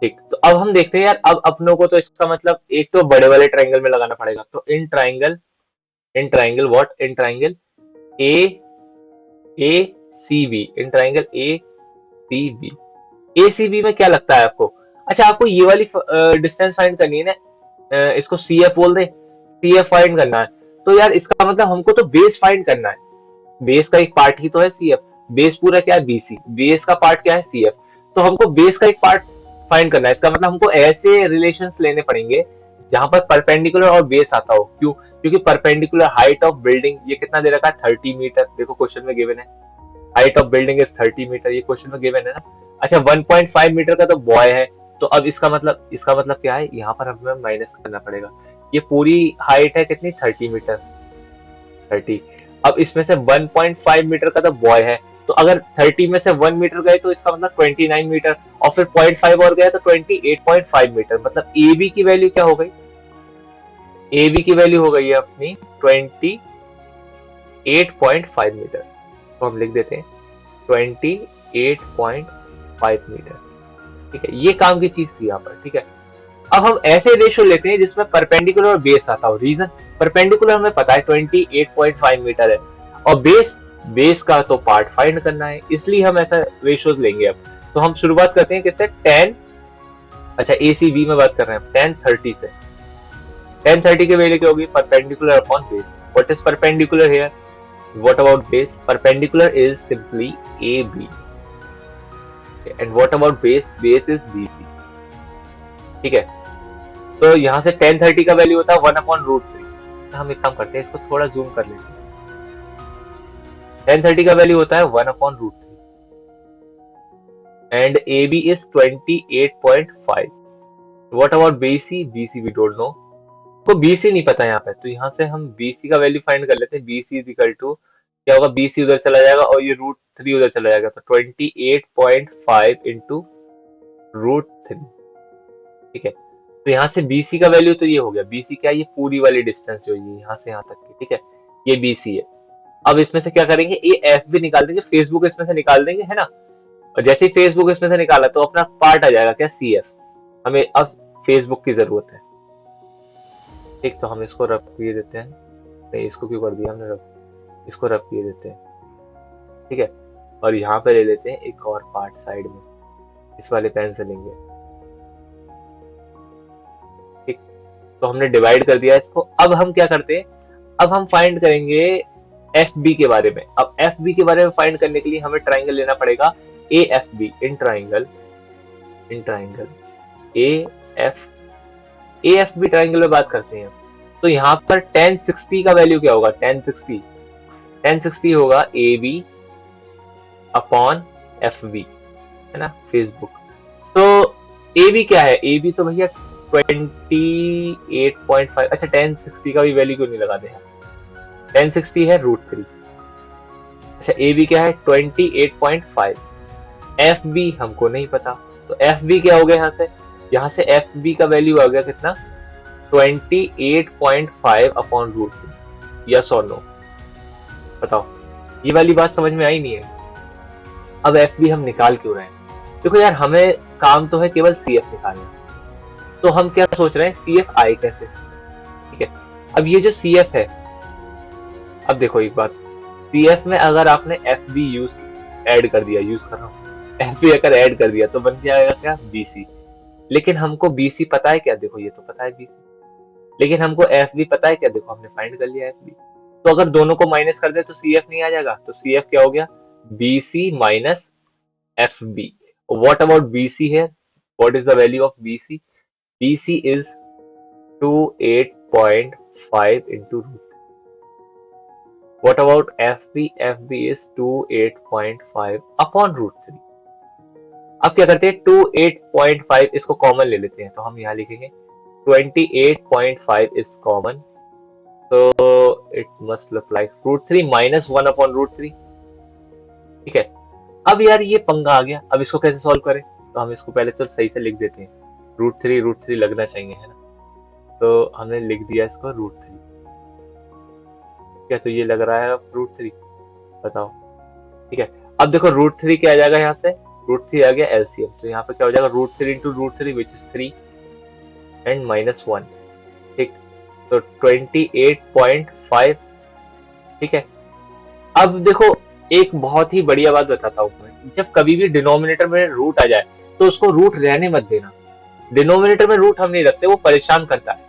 ठीक। तो अब हम देखते हैं यार, अब अपनों को तो इसका मतलब एक तो बड़े वाले ट्राइंगल में लगाना पड़ेगा, तो in triangle what, in triangle A A C B, in triangle A C B, A C B में क्या लगता है आपको, अच्छा आपको ये वाली डिस्टेंस फाइंड करनी है ना, इसको सी एफ बोल दे, सी एफ फाइंड करना है। तो यार इसका मतलब हमको तो बेस फाइंड करना है, बेस का एक पार्ट ही तो है सी एफ, बेस पूरा क्या है बीसी, बेस का पार्ट क्या है सी एफ, तो हमको बेस का एक पार्ट फाइंड करना है। इसका मतलब हमको ऐसे रिलेशंस लेने पड़ेंगे जहां पर परपेंडिकुलर और बेस आता हो, क्यों, क्योंकि परपेंडिकुलर हाइट ऑफ बिल्डिंग ये कितना दे रखा है 30 मीटर, देखो क्वेश्चन में गिवन है, height of building is 30 metre, ये क्वेश्चन में गिवन है ना। अच्छा 1.5 मीटर का तो बॉय है, तो अब इसका मतलब क्या है, यहाँ पर हमें माइनस करना पड़ेगा, ये पूरी हाइट है कितनी 30 मीटर, 30, अब इसमें से 1.5 मीटर का तो बॉय है, तो अगर 30 में से 1 मीटर गए तो इसका मतलब 29 मीटर, और फिर 0.5 और गया तो 28.5 मीटर, मतलब ए बी की वैल्यू क्या हो गई, ए बी की वैल्यू हो गई है अपनी 28.5 मीटर, तो हम लिख देते हैं 28.5 मीटर, ठीक है। ये काम की चीज थी यहाँ पर, ठीक है। अब हम ऐसे रेशियो लेते हैं जिसमें परपेंडिकुलर और बेस आता हो, रीजन परपेंडिकुलर हमें पता है 28.5 मीटर है, और बेस का तो पार्ट फाइंड करना है, इसलिए हम ऐसा रेशियोज लेंगे। अब तो हम शुरुआत करते हैं किससे, 10, अच्छा ए सी बी में बात कर रहे हैं 1030 से, 1030 की वैल्यू क्या होगी, perpendicular upon base, what is perpendicular here, what about base, perpendicular is simply A B, and what about base, base is B C, ठीक है। तो यहाँ से 1030 का वैल्यू होता है 1/√3, हम एक काम करते हैं इसको थोड़ा जूम कर लेते हैं, 1030 का वैल्यू होता है 1/√3 and A B is 28.5, what about BC, BC we don't know, को BC नहीं पता यहाँ पे, तो यहाँ से हम BC का वैल्यू फाइंड कर लेते हैं, BC इज इक्वल टू क्या होगा, BC उधर चला जाएगा और ये √3 उधर चला जाएगा, तो 28.5 इंटू √3, ठीक है। तो यहाँ से BC का वैल्यू तो ये हो गया, BC क्या है, ये पूरी वाली डिस्टेंस जो ये यहाँ से यहाँ तक की, ठीक है, ये BC है। अब इसमें से क्या करेंगे, ये FB निकाल देंगे, फेसबुक इसमें से निकाल देंगे, है ना। और जैसे ही फेसबुक इसमें से निकाला तो अपना पार्ट आ जाएगा क्या, CF। हमें अब फेसबुक की जरूरत है, ठीक। तो हम इसको रब किए देते हैं, नहीं इसको क्यों कर दिया हमने रब, इसको रब किए देते हैं, ठीक है। और यहाँ पे ले लेते हैं एक और पार्ट साइड में, इस वाले पेन से लेंगे, ठीक। तो हमने डिवाइड कर दिया इसको। अब हम क्या करते हैं, अब हम फाइंड करेंगे FB के बारे में। अब FB के बारे में फाइंड करने के लिए हमें ट्राइंगल लेना पड़ेगा AFB, in triangle AFB triangle में बात करते हैं। तो यहाँ पर 1060 का वैल्यू क्या होगा, 1060 होगा AB अपॉन FB, है ना, फेसबुक। तो AB क्या है, AB तो भैया 28.5। अच्छा 1060 का भी वैल्यू क्यों नहीं लगाते हैं, 1060 है √3। अच्छा AB क्या है 28.5, FB हमको नहीं पता, तो FB क्या हो गया, यहाँ से FB का वैल्यू आ गया कितना, 28.5 अपॉन √3। यस और नो, बताओ। ये वाली बात समझ में आई नहीं है। अब FB हम निकाल क्यों रहे हैं, देखो यार हमें काम तो है केवल CF निकालना, तो हम क्या सोच रहे हैं, CF आए कैसे, ठीक है। अब ये जो CF है, अब देखो एक बात, CF में अगर आपने FB ऐड कर दिया, यूज कर रहा हूँ, FB अगर ऐड कर दिया तो बन जाएगा क्या, BC। लेकिन हमको BC पता है क्या, देखो ये तो पता है BC, लेकिन हमको FB पता है क्या, देखो हमने फाइंड कर लिया FB। तो अगर दोनों को माइनस कर दे तो CF नहीं आ जाएगा, तो CF क्या हो गया, BC minus FB। What about BC here? What is the value of BC? BC is 28.5 into √3. What about FB? FB is 28.5 upon √3. अब क्या करते हैं, 28.5 इसको कॉमन ले लेते हैं, तो हम यहाँ लिखेंगे 28.5 is common, so it must look like √3 minus 1 upon √3, ठीक है। अब यार ये पंगा आ गया, अब इसको कैसे सॉल्व करें, तो हम इसको पहले तो सही से लिख देते हैं, √3 लगना चाहिए, है ना। तो हमने लिख दिया इसको √3, क्या, तो ये लग रहा है √3, बताओ, ठीक है। अब देखो √3 क्या आ जाएगा, यहाँ से √3 आ गया LCM, तो यहाँ पे क्या हो जाएगा, √3 into √3 which is 3 and minus 1, ठीक। तो 28.5, ठीक है। अब देखो एक बहुत ही बढ़िया बात बताता हूँ मैं, जब कभी भी डिनोमिनेटर में रूट आ जाए तो उसको रूट रहने मत देना। डिनोमिनेटर में रूट हम नहीं रखते, वो परेशान करता है।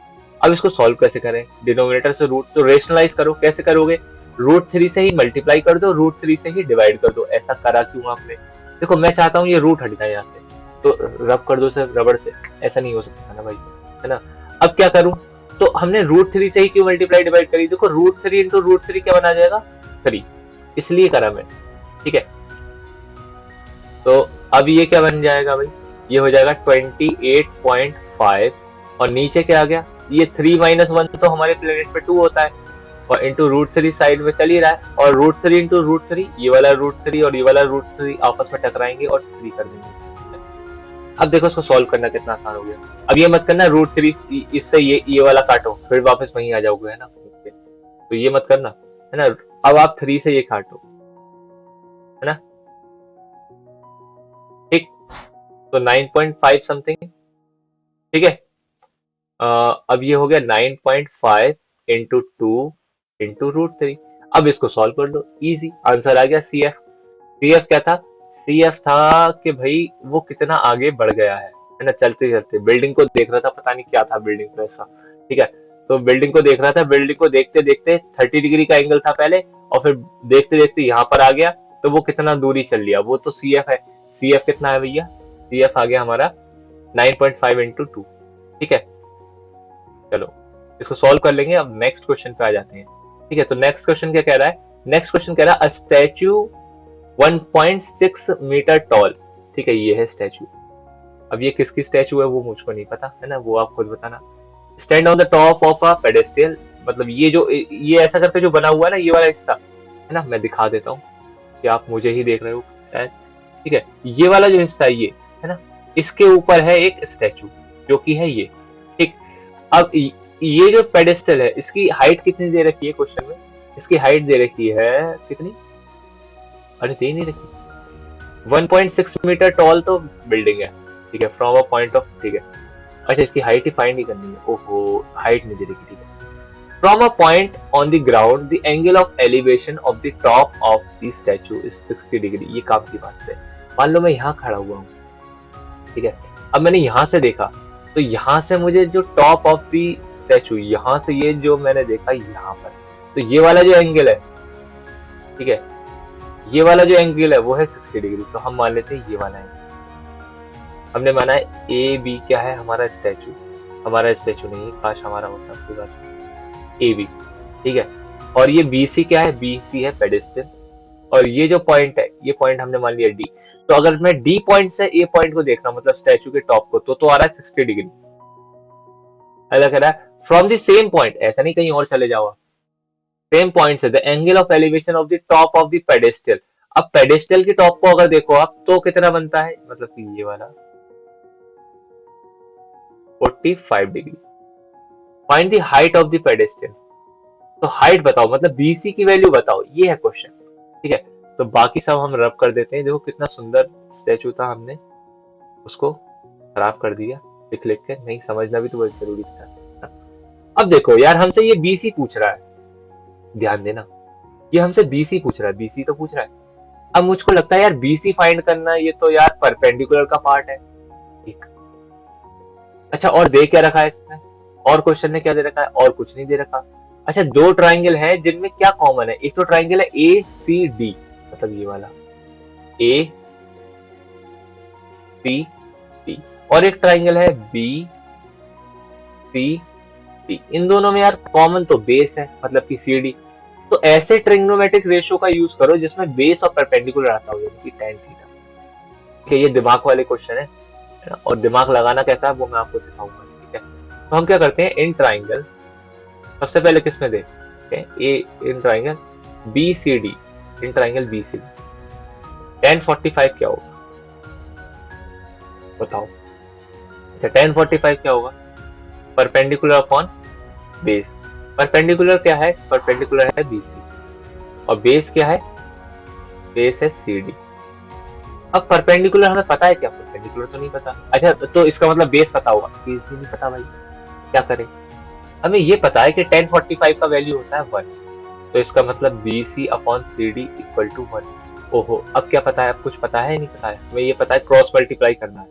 अब इसको सॉल्व कैसे करें, डिनोमिनेटर से रूट तो रेशनलाइज करो, कैसे करोगे, √3 से ही मल्टीप्लाई कर दो, √3 से ही डिवाइड कर दो। ऐसा करा क्यों आपने, देखो मैं चाहता हूँ ये रूट हट जाए यहाँ से, तो रब कर दो सिर्फ रबड़ से, ऐसा नहीं हो सकता ना भाई, है ना। अब क्या करूं, तो हमने √3 से ही क्यों मल्टीप्लाई डिवाइड करी, देखो √3 into √3 क्या बना जाएगा, 3, इसलिए करा मैं, ठीक है। तो अब ये क्या बन जाएगा भाई, ये हो जाएगा 28.5, और नीचे क्या आ गया, ये 3 - 1 तो हमारे प्लेनेट पे 2 होता है, और इंटू √3 साइड में चल ही रहा है, और √3 into √3, ये वाला √3 और ये वाला √3 आपस में टकराएंगे और 3 कर देंगे। अब देखो इसको सॉल्व करना कितना आसान हो गया। अब ये मत करना √3 इससे ये वाला काटो फिर वापस वहीं आ जाओगे, है ना, तो ये मत करना, है ना। अब आप 3 से ये काटो, है ना, ठीक। तो 9.5 समथिंग, ठीक है। अब ये हो गया 9.5 into 2 into √3। अब इसको सॉल्व कर दो, इजी आंसर आ गया CF। CF क्या था, CF था कि भाई वो कितना आगे बढ़ गया है ना, चलते चलते बिल्डिंग को देख रहा था, पता नहीं क्या था बिल्डिंग पे ऐसा, ठीक है। तो बिल्डिंग को देख रहा था, बिल्डिंग को देखते देखते 30 डिग्री का एंगल था पहले, और फिर देखते देखते यहाँ पर आ गया, तो वो कितना दूरी चल लिया, वो तो CF है। CF कितना है भैया, CF आ गया हमारा 9.5 into 2, ठीक है। चलो इसको सॉल्व कर लेंगे। अब नेक्स्ट क्वेश्चन पे आ जाते हैं, ठीक है। तो नेक्स्ट क्वेश्चन क्या कह रहा है, नेक्स्ट क्वेश्चन कह रहा है अ स्टैच्यू 1.6 मीटर टॉल, ठीक है, ये है स्टैच्यू। अब ये किसकी स्टैच्यू है वो मुझको नहीं पता, है ना, वो आप खुद बताना। Stand on the top of a pedestal, मतलब ये जो ये ऐसा करके जो बना हुआ है ना, ये वाला हिस्सा, है ना, मैं दिखा देता हूँ कि आप मुझे ही देख रहे हो, ठीक है। ये वाला जो हिस्सा है ये, है ना, इसके ऊपर है एक स्टैच्यू, जो कि है ये, ठीक। अब ये जो पेडेस्टल है इसकी हाइट कितनी दे रखी है क्वेश्चन में? इसकी हाइट दे रखी है कितनी? अरे दे नहीं रखी। 1.6 मीटर टॉल तो बिल्डिंग है, ठीक है, फ्रॉम अ पॉइंट ऑफ, ठीक है। अच्छा इसकी हाइट ही फाइंड ही करनी है, ओहो हाइट नहीं दे रखी, ठीक है। From a point on the ground the angle of elevation of the top of the statue is 60 degree. ये काम की बात है। मान लो मैं यहाँ खड़ा हुआ हूँ, ठीक है। अब मैंने यहाँ से देखा, तो यहाँ से मुझे जो टॉप ऑफ द स्टैचू, यहाँ से ये जो मैंने देखा यहाँ पर, तो ये वाला जो एंगल है, ठीक है, ये वाला जो एंगल है वो है 60 डिग्री। तो हम मान लेते हैं ये वाला एंगल। हमने माना है ए बी क्या है? हमारा स्टैचू, हमारा स्टैचू नहीं, काश हमारा होता, कोई बात नहीं, ए बी, ठीक है। और ये बी सी क्या है? बी सी है पेडेस्टल, और ये जो पॉइंट है, ये पॉइंट हमने मान लिया डी। तो अगर मैं डी पॉइंट से ए पॉइंट को देख रहा हूँ, मतलब स्टैचू के टॉप को, तो आ रहा है 60 डिग्री। अलग कह रहा है फ्रॉम द सेम पॉइंट, ऐसा नहीं कहीं और चले जाओ, सेम पॉइंट से the angle of elevation of the top of the pedestal. अब पेडेस्टल के टॉप को अगर देखो आप, तो कितना बनता है? मतलब कि ये वाला 45 degree. Find the height of the pedestal. तो हाइट बताओ, मतलब बीसी की वैल्यू बताओ, ये है क्वेश्चन, ठीक है। तो बाकी सब हम रब कर देते हैं। देखो कितना सुंदर स्टैचू था, हमने उसको खराब कर दिया लिख लिख के। नहीं समझना भी तो बहुत जरूरी था। अब देखो यार, हमसे ये बीसी पूछ रहा है, ध्यान देना, ये हमसे बीसी पूछ रहा है, बीसी तो पूछ रहा है। अब मुझको लगता है यार बीसी फाइंड करना, ये तो यार परपेंडिकुलर का पार्ट है, ठीक। अच्छा और दे क्या रखा है इसमें? और क्वेश्चन ने क्या दे रखा है? और कुछ नहीं दे रखा। अच्छा दो ट्राइंगल हैं जिनमें क्या कॉमन है? एक तो ट्राइंगल है ए सी डी, मतलब ये वाला ए सी डी, और एक ट्राइंगल है बी सी डी। इन दोनों में यार कॉमन तो बेस है, मतलब कि सी डी। तो ऐसे ट्रिग्नोमेट्रिक रेशियो का यूज करो जिसमें बेस और परपेंडिकुलर आता हो, यानी कि tan थीटा। ठीक है, ये दिमाग वाले क्वेश्चन है ना, और दिमाग लगाना कैसा है वो मैं आपको सिखाऊंगा, ठीक है। तो हम क्या करते हैं, इन ट्राइंगल सबसे पहले किसमें देखते हैं? ए in triangle B C D, in triangle B C D. tan 45 क्या होगा बताओ? अच्छा tan 45 क्या होगा? Perpendicular upon base. परपेंडिकुलर क्या है? परपेंडिकुलर है बीसी, और बेस क्या है? बेस है सी डी। अब परपेंडिकुलर हमें पता है क्या? परपेंडिकुलर तो नहीं पता। अच्छा तो इसका मतलब बेस पता होगा, बेस भी नहीं पता भाई, क्या करें? हमें ये पता है कि tan 45 का वैल्यू होता है 1, तो इसका मतलब BC upon CD equal to 1। ओहो, अब क्या पता है? अब कुछ पता है या नहीं पता है? हमें ये पता है क्रॉस मल्टीप्लाई करना है।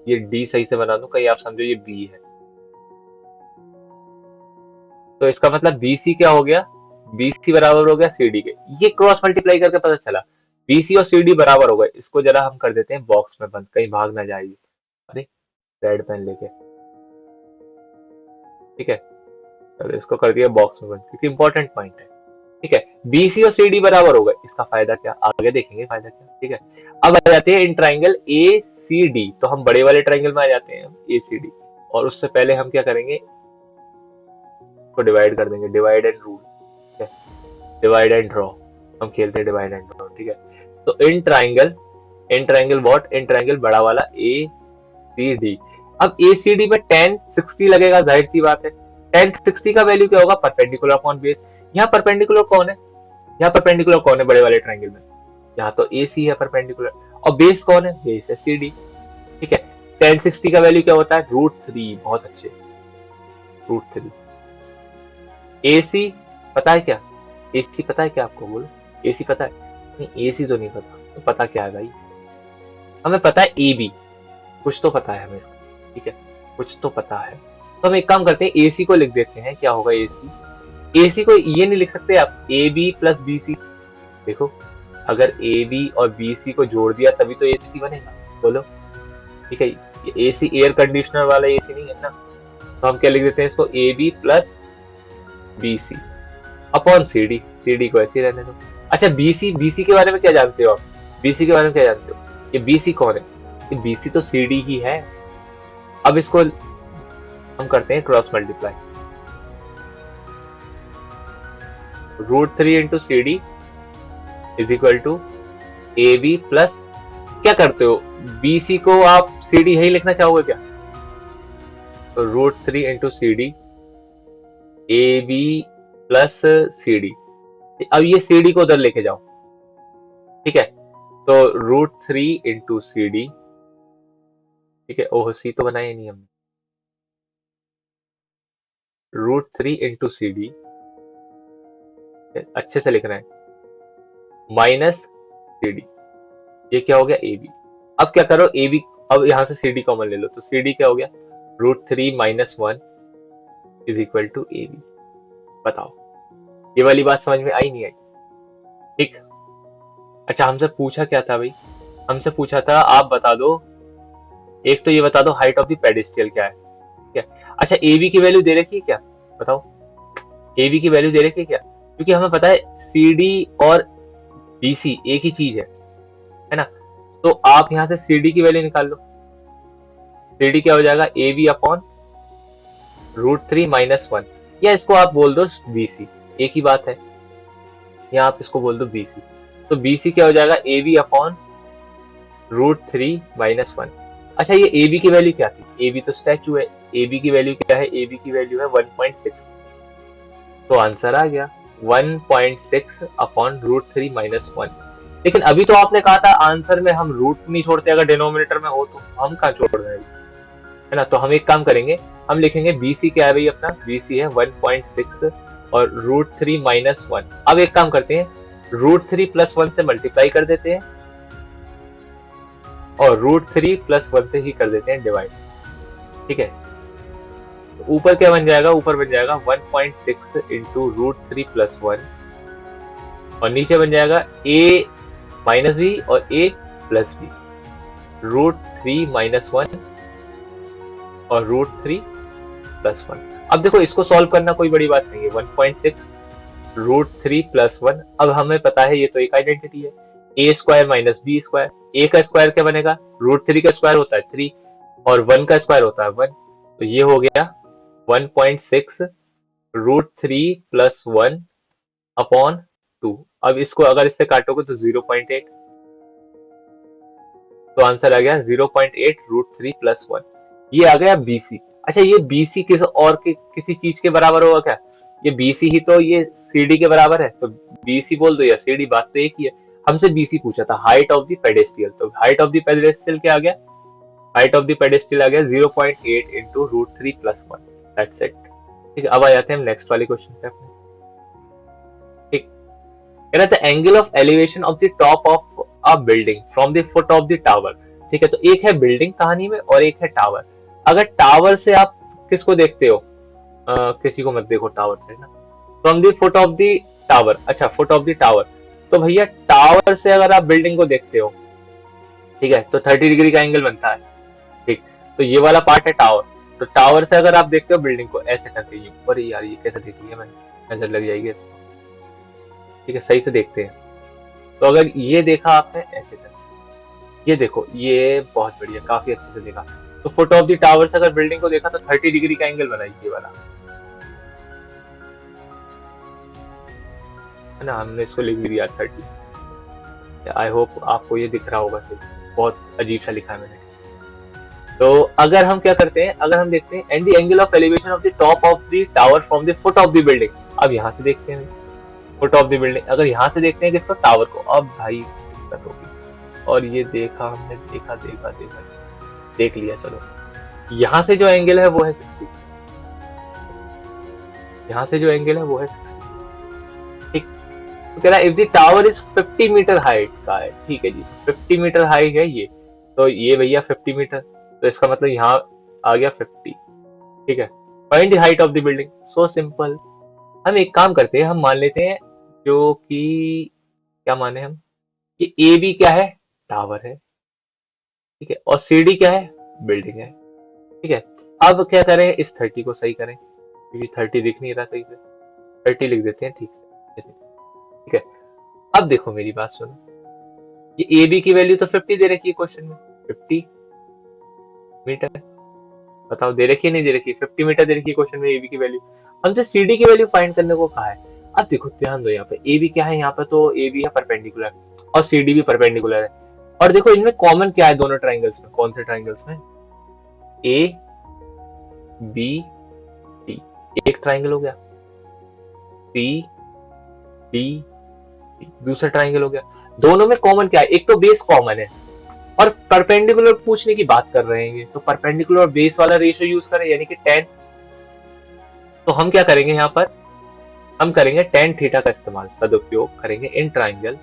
ये D सही से बना दूं, कहीं आप समझो ये B है, तो इसका मतलब BC क्या हो गया? BC बराबर हो गया CD के। ये क्रॉस मल्टीप्लाई करके पता चला BC और CD बराबर हो गए। इसको जरा हम कर देते हैं बॉक्स में बंद, कहीं भाग ना जाइए। अरे रेड पेन लेके, ठीक है, चलो इसको कर दिया बॉक्स में बंद, क्योंकि इंपॉर्टेंट पॉइंट है, ठीक है। BC और CD बराबर हो गए, इसका फायदा क्या? आगे देखेंगे फायदा क्या, ठीक है। अब आ जाते हैं इन ट्राइंगल ACD, तो हम बड़े वाले ट्राइंगल में आ जाते हैं ACD, और उससे पहले हम क्या करेंगे, को डिवाइड कर देंगे, डिवाइड एंड रूल, ठीक है, डिवाइड एंड ड्रॉ। हम खेलते हैं डिवाइड एंड ड्रॉ, ठीक है। तो in triangle what? In triangle बड़ा वाला ACD। अब ACD में tan 60 लगेगा, जाहिर सी बात है। tan 60 का वैल्यू क्या होगा? Perpendicular upon base. यहाँ परपेंडिकुलर कौन है? यहाँ परपेंडिकुलर कौन है बड़े वाले ट्राइंगल में? यहाँ तो AC है परपेंडिकुलर, और बेस कौन है? बेस है CD, ठीक है। tan 60 का वैल्यू क्या होता है? √3। बहुत अच्छे, √3। AC पता है क्या? AC पता है क्या आपको? बोलो, AC पता है? नहीं AC तो नहीं पता, तो पता क्या है भाई? हमें पता है AB, कुछ तो पता है हमें इसका, ठीक है, कुछ तो पता है। तो हम एक काम करते हैं, AC को लिख देते हैं। क्या होगा AC को ये नहीं लिख सकते आप AB प्लस BC? देखो अगर AB और BC को जोड़ दिया तभी तो AC बनेगा, बोलो, ठीक है। ये AC एयर कंडीशनर वाला AC नहीं है ना, तो हम क्या लिख देते हैं इसको, AB plus BC upon CD को ऐसे ही रहने दो। अच्छा BC के बारे में क्या जानते हो आप? BC के बारे में क्या जानते हो? ये BC कौन है? ये BC तो CD ही है। अब इसको हम करते हैं cross multiply, √3 into CD is equal to AB plus, क्या करते हो, BC को आप CD ही लिखना चाहोगे क्या? तो √3 into C D, A B plus C D. अब ये सी डी को उधर लेके जाओ, ठीक है। तो √3 इंटू सी डी, ठीक है। ओह, सी तो बनाया नहीं हमने। √3 इंटू सी डी, अच्छे से लिखना है, माइनस सी डी। ये क्या हो गया, ए बी। अब क्या करो, ए बी, अब यहां से सी डी कॉमन ले लो, तो सी डी क्या हो गया, √3 - 1 is equal to A B. बताओ, ये वाली बात समझ में आई नहीं आई? ठीक। अच्छा, हमसे पूछा क्या था भाई, हमसे पूछा था आप बता दो, एक तो ये बता दो हाइट ऑफ द पेडेस्ट्रियल क्या है, ठीक है। अच्छा, ए बी की वैल्यू दे रखी है क्या, बताओ, ए बी की वैल्यू दे रखी है क्या? क्योंकि हमें पता है सी डी और बी सी एक ही चीज है ना। तो आप यहां से सी डी की वैल्यू निकाल लो। सी डी क्या हो जाएगा, ए बी अपॉन √3 - 1, या इसको आप बोल दो बी सी, एक ही बात है, या आप इसको बोल दो बी सी। तो बी सी क्या हो जाएगा, ए बी अपॉन √3 - 1। अच्छा, ये ए बी की वैल्यू क्या थी, ए बी तो स्टैचू है, ए बी की वैल्यू क्या है, ए बी की वैल्यू है 1.6। तो आंसर आ गया 1.6 अपॉन √3 - 1। लेकिन अभी तो आपने कहा था आंसर में हम रूट नहीं छोड़ते, अगर डिनोमिनेटर में हो तो हम कहाँ छोड़ रहे हैं, है ना। तो हम एक काम करेंगे, हम लिखेंगे BC क्या है भाई अपना, BC है 1.6 और √3 - 1। अब एक काम करते हैं, √3 + 1 से मल्टीप्लाई कर देते हैं और √3 + 1 से ही कर देते हैं डिवाइड, ठीक है। तो ऊपर क्या बन जाएगा, ऊपर बन जाएगा 1.6 इंटू √3 + 1 और नीचे बन जाएगा a - b और a + b, √3 - 1 और √3 + 1। अब देखो, इसको सॉल्व करना कोई बड़ी बात नहीं है, 1.6 √3 + 1। अब हमें पता है ये तो एक आइडेंटिटी है, a² - b²। a का स्क्वायर क्या बनेगा, √3 का स्क्वायर होता है 3 और 1 का स्क्वायर होता है 1। तो ये हो गया 1.6 √3 + 1 अपॉन 2। अब इसको अगर इससे काटोगे तो 0.8, तो आंसर आ गया 0.8 √3 + 1। ये आ गया BC। अच्छा, ये BC किस और किसी चीज के बराबर होगा क्या, ये BC ही तो ये CD के बराबर है, तो BC बोल दो या CD, बात तो एक ही है। हमसे BC पूछा था, हाइट ऑफ द पेडेस्ट्रियल, तो हाइट ऑफ द पेडेस्ट्रियल क्या आ गया, हाइट ऑफ द पेडेस्ट्रियल आ गया 0.8 इंटू √3 + 1। That's it. ठीक है, अब आ जाते हैं हम नेक्स्ट वाले क्वेश्चन पे अपने। ठीक, कह रहा था angle of elevation of the top of a building from the foot of the tower. ठीक है, तो एक है बिल्डिंग कहानी में और एक है टावर। अगर टावर से आप किसको देखते हो, किसी को मत देखो टावर से, ना। From the foot of the tower, अच्छा फुट ऑफ द टावर, तो भैया टावर से अगर आप बिल्डिंग को देखते हो, ठीक है, तो 30 डिग्री का एंगल बनता है। ठीक, तो ये वाला पार्ट है टावर। तो टावर से अगर आप देखते हो बिल्डिंग को ऐसे करके, ये ऊपर, यार ये कैसे देख लिया मैंने, नजर लग जाएगी इसको। ठीक है, सही से देखते हैं। तो अगर ये देखा आपने ऐसे कर, ये देखो, ये बहुत बढ़िया, काफी अच्छे से देखा। तो फुट ऑफ द टावर से अगर बिल्डिंग को देखा तो 30 डिग्री का एंगल बनाई, ये वाला, है ना। हमने इसको लिख भी दिया 30। आई होप आपको ये दिख रहा होगा सही से, बहुत अजीब सा लिखा है मैंने। तो अगर हम क्या करते हैं, अगर हम देखते हैं and the angle of elevation of the top of the tower from the foot of the building. अब यहाँ से देखते हैं फुट ऑफ द बिल्डिंग, अगर यहाँ से देखते हैं किसको, टावर को, अब भाई दिक्कत होगी। और ये देखा हमने, देखा देखा देखा देख लिया, चलो। यहाँ से जो एंगल है वो है 60, यहाँ से जो एंगल है वो है 60। ठीक, तो कह रहा है if the tower is 50 metre height का है, ठीक है जी, 50 मीटर हाइट है ये, तो ये भैया 50 मीटर, तो इसका मतलब यहाँ आ गया 50। ठीक है, find the height of the building, so simple. हम एक काम करते हैं, हम मान लेते हैं जो कि, क्या माने हम, कि ए बी क्या है, टावर है, ठीक है, और सी डी क्या है, बिल्डिंग है। ठीक है, अब क्या करें, इस 30 को सही करें, क्योंकि 30 दिख नहीं रहा सही से, 30 लिख देते हैं ठीक से, ठीक है। अब देखो मेरी बात सुनो, ये ए बी की वैल्यू तो 50 दे रखी है क्वेश्चन में, 50 मीटर, बताओ दे रखी है नहीं दे रखी है, 50 मीटर दे रखी है क्वेश्चन में ए बी की वैल्यू। हमसे सी डी की वैल्यू फाइंड करने को कहा है। अब देखो ध्यान दो, यहाँ पे ए बी क्या है, यहाँ पे तो ए बी है परपेंडिकुलर और सी डी भी परपेंडिकुलर है। और देखो इनमें कॉमन क्या है दोनों ट्राइंगल्स में, कौन से ट्राइंगल्स में, ए बी डी, एक ट्राइंगल हो गया। सी डी डी, दूसरा ट्राइंगल हो गया। दोनों में कॉमन क्या है? एक तो बेस कॉमन है, और परपेंडिकुलर पूछने की बात कर रहे हैं, तो परपेंडिकुलर और बेस वाला रेशियो यूज करें, यानी कि tan। तो हम क्या करेंगे यहाँ पर? हम करेंगे tan थीटा का इस्तेमाल, सदुपयोग करेंगे इन ट्राइंगल।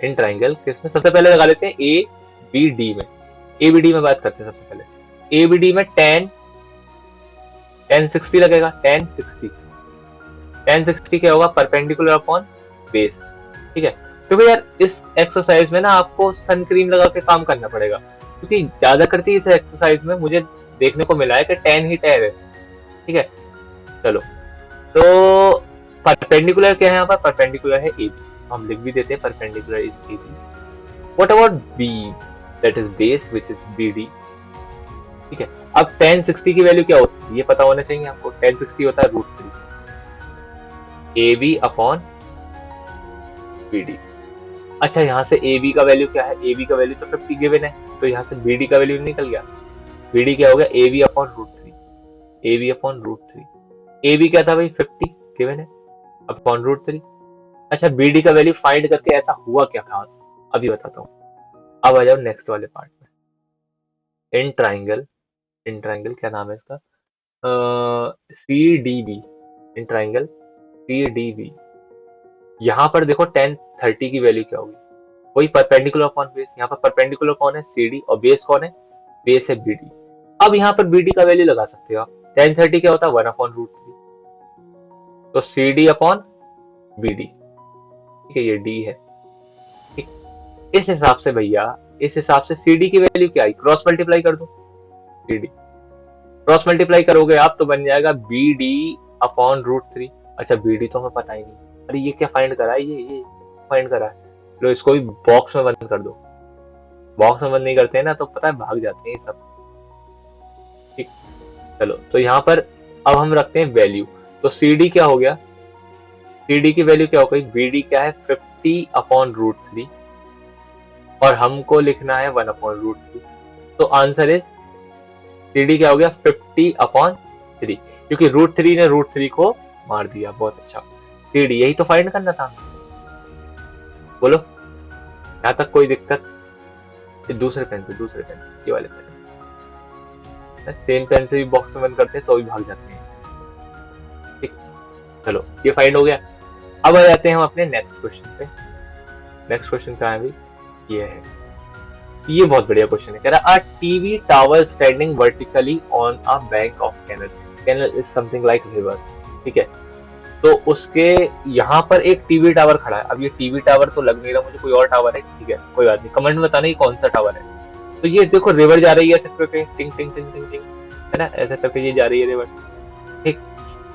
इन ट्राइंगल किसमें? सबसे पहले लगा लेते हैं ए बी डी में। ए बी डी में बात करते हैं सबसे पहले। ए बी डी में tan 60 लगेगा। tan 60 क्या होगा? Perpendicular upon base. ठीक है, क्योंकि यार इस एक्सरसाइज में ना आपको सन क्रीम लगा के काम करना पड़ेगा, क्योंकि ज्यादा करती इस एक्सरसाइज में मुझे देखने को मिला है कि tan ही tan है। ठीक है, चलो, तो परपेंडिकुलर क्या है यहाँ पर? परपेंडिकुलर है ए बी, हम लिख भी देते हैं perpendicular is A B. What about B, that is base which is B D. ठीक है, अब tan 60 की वैल्यू क्या होती है ये पता होना चाहिए आपको। tan 60 होता है √3 A B upon B D. अच्छा, यहाँ से ए बी का वैल्यू क्या है? ए बी का वैल्यू तो 50 गिवन है, तो यहाँ से बी डी का वैल्यू निकल गया। बी डी क्या हो गया? A B upon √3, A B upon √3। A B क्या था भाई? 50 गिवन है, अपॉन √3। अच्छा, बी डी का वैल्यू फाइंड करके ऐसा हुआ क्या खास, अभी बताता हूँ। अब आ जाओ नेक्स्ट वाले पार्ट में। इन ट्राइंगल, इन ट्राइंगल क्या नाम है इसका? C D B. In triangle C D B, यहाँ पर देखो tan 30 की वैल्यू क्या होगी? वही परपेंडिकुलर अपॉन बेस। यहाँ पर परपेंडिकुलर कौन है? सी डी, और बेस कौन है? बेस है बी डी। अब यहाँ पर बी डी का वैल्यू लगा सकते हो आप। tan 30 क्या होता है? 1/√3, तो C D upon B D. ठीक है, ये डी है। ठीक, इस हिसाब से भैया, इस हिसाब से सी डी की वैल्यू क्या आई? क्रॉस मल्टीप्लाई कर दो। सी डी क्रॉस मल्टीप्लाई करोगे आप तो बन जाएगा बी डी अपॉन √3। अच्छा, बी डी तो हमें पता ही नहीं। अरे ये क्या फाइंड करा है? ये फाइंड करा है। लो, इसको भी बॉक्स में बंद कर दो। बॉक्स में बंद नहीं करते हैं ना तो पता है भाग जाते हैं ये सब। ठीक, चलो, तो यहाँ पर अब हम रखते हैं वैल्यू। तो सी डी क्या हो गया? सी डी की वैल्यू क्या हो गई? बी डी क्या है? 50 अपॉन √3, और हमको लिखना है 1/√3। तो आंसर इज सी डी क्या हो गया? 50 अपॉन 3, क्योंकि √3 ने √3 को मार दिया। बहुत अच्छा, सी डी यही तो फाइंड करना था। बोलो, यहाँ तक कोई दिक्कत? दूसरे पेन से, दूसरे पेन से, ये वाले पेन, सेम पेन से भी बॉक्स में बंद करते हैं तो भी भाग जाते हैं। ठीक, चलो, ये फाइंड हो गया। अब आ जाते हैं हम अपने नेक्स्ट क्वेश्चन पे। नेक्स्ट क्वेश्चन कहाँ है भाई? ये है। ये बहुत बढ़िया क्वेश्चन है। कह रहा, a TV tower standing vertically on a bank of canal. Canal is something like river. ठीक है, तो उसके यहाँ पर एक टीवी टावर खड़ा है। अब ये टीवी टावर तो लग नहीं रहा मुझे, कोई और टावर है। ठीक है, कोई बात नहीं, कमेंट में बताना ये कौन सा टावर है। तो ये देखो रिवर जा रही है ऐसे करके, टिंग टिंग टिंग टिंग टिंग, है ना, ऐसे करके ये जा रही है रिवर। ठीक,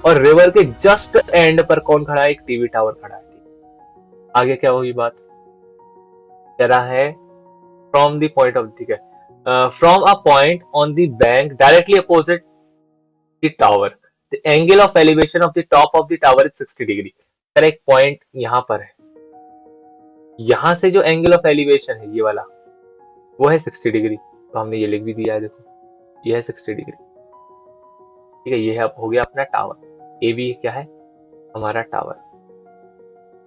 और रिवर के जस्ट एंड पर कौन खड़ा है? एक टीवी टावर खड़ा है। आगे क्या होगी बात? कह रहा है फ्रॉम द पॉइंट ऑफ, ठीक है, from a point on the bank directly opposite the tower, the angle of elevation of the top of the tower is 60 degree. Sir, एक पॉइंट यहाँ पर है, यहाँ से जो एंगल ऑफ एलिवेशन है ये वाला, वो है 60 डिग्री। तो हमने ये लिख भी दिया है, देखो ये है 60 डिग्री। ठीक है, ये है, हो गया अपना टावर। ए बी क्या है? हमारा टावर।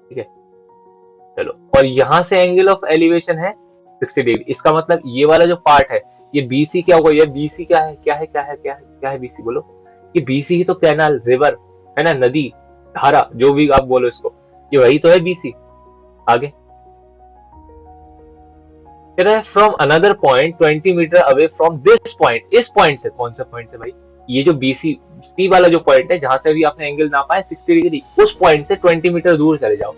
ठीक है, चलो, और यहाँ से एंगल ऑफ एलिवेशन है 60 डिग्री। इसका मतलब ये वाला जो पार्ट है, ये बीसी क्या होगा? ये बीसी क्या है? क्या है? क्या है? क्या है? क्या है बीसी? बोलो। ये बीसी ही तो कैनाल, रिवर है ना, नदी, धारा, जो भी आप बोलो इसको, ये वही तो है बीसी। आगे from another point 20 metre away from this point. इस पॉइंट से, कौन सा पॉइंट से भाई? ये जो बीसी सी वाला जो पॉइंट है, जहां से भी आपने एंगल नापा है 60 डिग्री, उस पॉइंट से 20 मीटर दूर चले जाओ।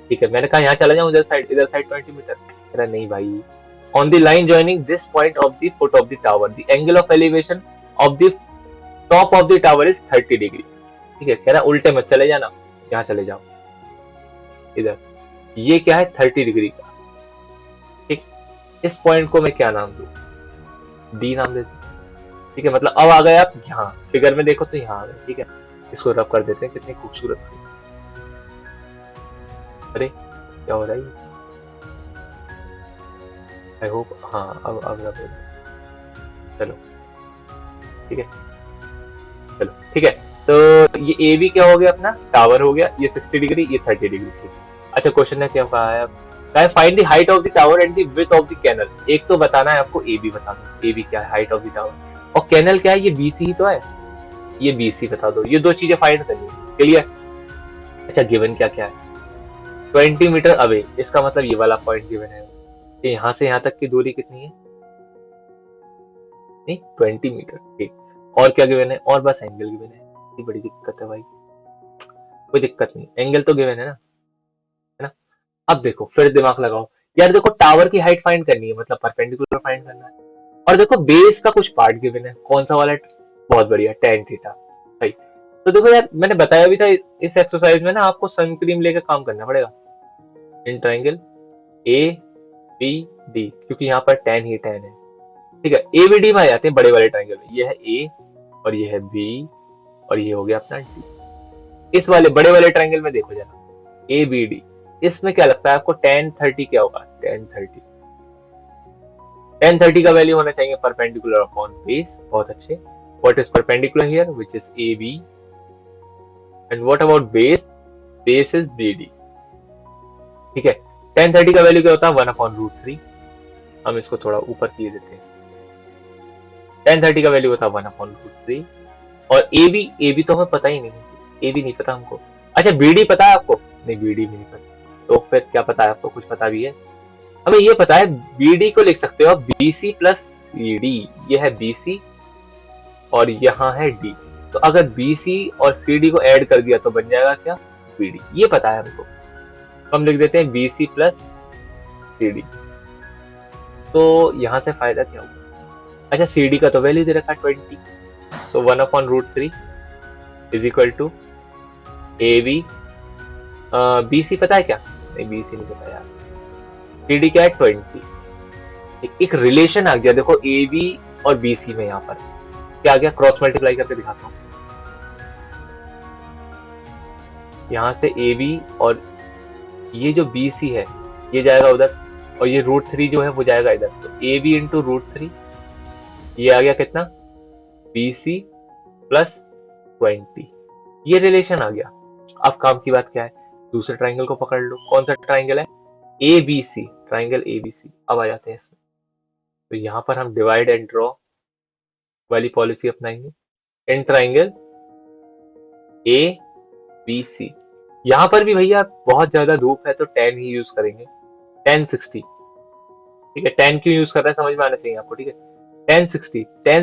ठीक है, मैंने कहा यहाँ चला जाऊं, इधर साइड 20 मीटर। कह रहा नहीं भाई, on the line joining this point of the foot of the tower, the angle of elevation of the top of the tower is 30 degree. ठीक है, कह रहा उल्टे मत चले जाना, यहाँ चले जाओ इधर। ये क्या है? 30 डिग्री का। ठीक, इस पॉइंट को मैं क्या नाम दूं? डी नाम देते। ठीक है, मतलब अब आ गए आप यहाँ फिगर में, देखो तो यहाँ आ गए। ठीक है, इसको रब कर देते हैं, कितनी खूबसूरत। अरे क्या हो रहा है? आई होप, हाँ, अब रब हो। चलो, ठीक है, चलो ठीक है। तो ये ए बी क्या हो गया अपना टावर हो गया, ये 60 डिग्री ये 30 डिग्री ठीक। अच्छा क्वेश्चन ने क्या कहा है, find the height of the tower and the width of the canal. एक तो बताना है आपको ए बी बता दो, ए बी क्या है हाइट ऑफ द टावर, और कैनल क्या है ये बी सी ही तो है, ये बी सी बता दो, ये दो चीजें फाइंड करनी है, क्लियर। अच्छा गिवन क्या क्या है, 20 मीटर अवे, इसका मतलब ये वाला पॉइंट गिवन है, यहाँ से यहाँ तक की दूरी कितनी है, नहीं 20 मीटर ठीक। और क्या गिवन है, और बस एंगल गिवन है, ये बड़ी दिक्कत है भाई, कोई दिक्कत नहीं, एंगल तो गिवन है ना। अब देखो फिर दिमाग लगाओ यार, देखो टावर की हाइट फाइंड करनी है मतलब परपेंडिकुलर फाइंड करना है, और देखो बेस का कुछ पार्ट गिवन है, कौन सा वाला, बहुत बढ़िया tan थीटा सही। तो देखो यार मैंने बताया भी था इस एक्सरसाइज में ना आपको सन क्रीम लेकर काम करना पड़ेगा in triangle A B D, क्योंकि यहाँ पर tan ही tan है, ठीक है। ए बी डी में आ जाते हैं बड़े वाले ट्राइंगल में, ये है ए और ये है बी और ये हो गया अपना डी। इस वाले बड़े वाले ट्राइंगल में देखो जरा ए बी डी, इसमें क्या लगता है आपको tan 30 क्या होगा, tan 30 का वैल्यू होना चाहिए परपेंडिकुलर अपॉन बेस, बहुत अच्छे। What is perpendicular here, which is A B, and what about base, base is B D, ठीक है। tan 30 का वैल्यू क्या होता है 1/√3, हम इसको थोड़ा ऊपर किए देते हैं, tan 30 का वैल्यू होता है 1/√3। और ए बी तो हमें पता ही नहीं, ए बी नहीं पता हमको। अच्छा बी डी पता है आपको, नहीं बी डी भी नहीं पता, तो फिर क्या पता है आपको, कुछ पता भी है, हमें ये पता है बी डी को लिख सकते हो आप B C plus C D, ये है बी सी और यहाँ है डी, तो अगर बी सी और सी डी को ऐड कर दिया तो बन जाएगा क्या बी डी, ये पता है हमको, हम लिख देते हैं B C plus C D. तो यहाँ से फायदा क्या हुआ, अच्छा सी डी का तो वैल्यू दे रखा 20, so 1/√3 is equal to A B, B C पता है क्या, नहीं बी सी नहीं पता यार, सी डी क्या है 20, एक रिलेशन आ गया देखो ए बी और बी सी में, यहाँ पर क्या आ गया, क्रॉस मल्टीप्लाई करके दिखाता हूँ, यहाँ से ए बी और ये जो बी सी है ये जाएगा उधर, और ये √3 जो है वो जाएगा इधर, तो ए बी इंटू √3 ये आ गया कितना बी सी प्लस 20, ये रिलेशन आ गया। अब काम की बात क्या है, दूसरे ट्राइंगल को पकड़ लो, कौन सा ट्राइंगल है A B C, triangle A B C. अब आ जाते हैं इसमें, तो यहाँ पर हम डिवाइड एंड ड्रॉ वाली पॉलिसी अपनाएंगे इन ट्राइंगल ए बी सी। यहाँ पर भी भैया बहुत ज्यादा धूप है तो tan ही यूज करेंगे, tan 60, ठीक है। tan क्यों यूज कर रहा है समझ में आना चाहिए आपको, ठीक है। tan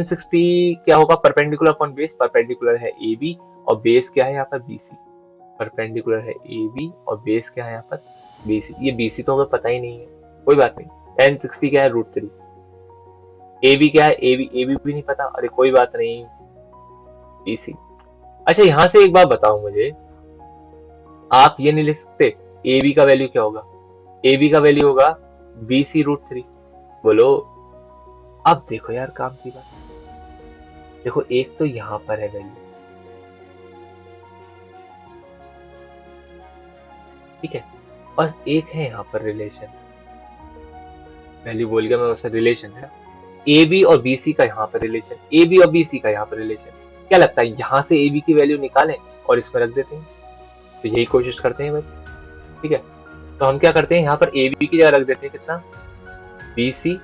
60 क्या होगा, परपेंडिकुलर अपॉन बेस, परपेंडिकुलर है ए बी और बेस क्या है यहाँ पर बी सी, परपेंडिकुलर है ए बी और बेस क्या है यहाँ पर बी सी, ये बी सी तो हमें पता ही नहीं है, कोई बात नहीं। tan 60 क्या है √3, ए बी क्या है ए बी भी नहीं पता, अरे कोई बात नहीं बी सी। अच्छा यहाँ से एक बात बताओ मुझे, आप ये नहीं लिख सकते ए बी का वैल्यू क्या होगा, ए बी का वैल्यू होगा बी सी √3, बोलो। अब देखो यार काम की बात, देखो एक तो यहाँ पर है वैल्यू, ठीक है, और एक है यहाँ पर रिलेशन, वैल्यू बोल गया मैं, उसका रिलेशन है ए बी और बी सी का, यहाँ पर रिलेशन ए बी और बी सी का यहाँ पर रिलेशन, क्या लगता है यहाँ से ए बी की वैल्यू निकालें और इसमें रख देते हैं, तो यही कोशिश करते हैं भाई, ठीक है। तो हम क्या करते हैं यहाँ पर ए बी की जगह रख देते हैं कितना बी सी,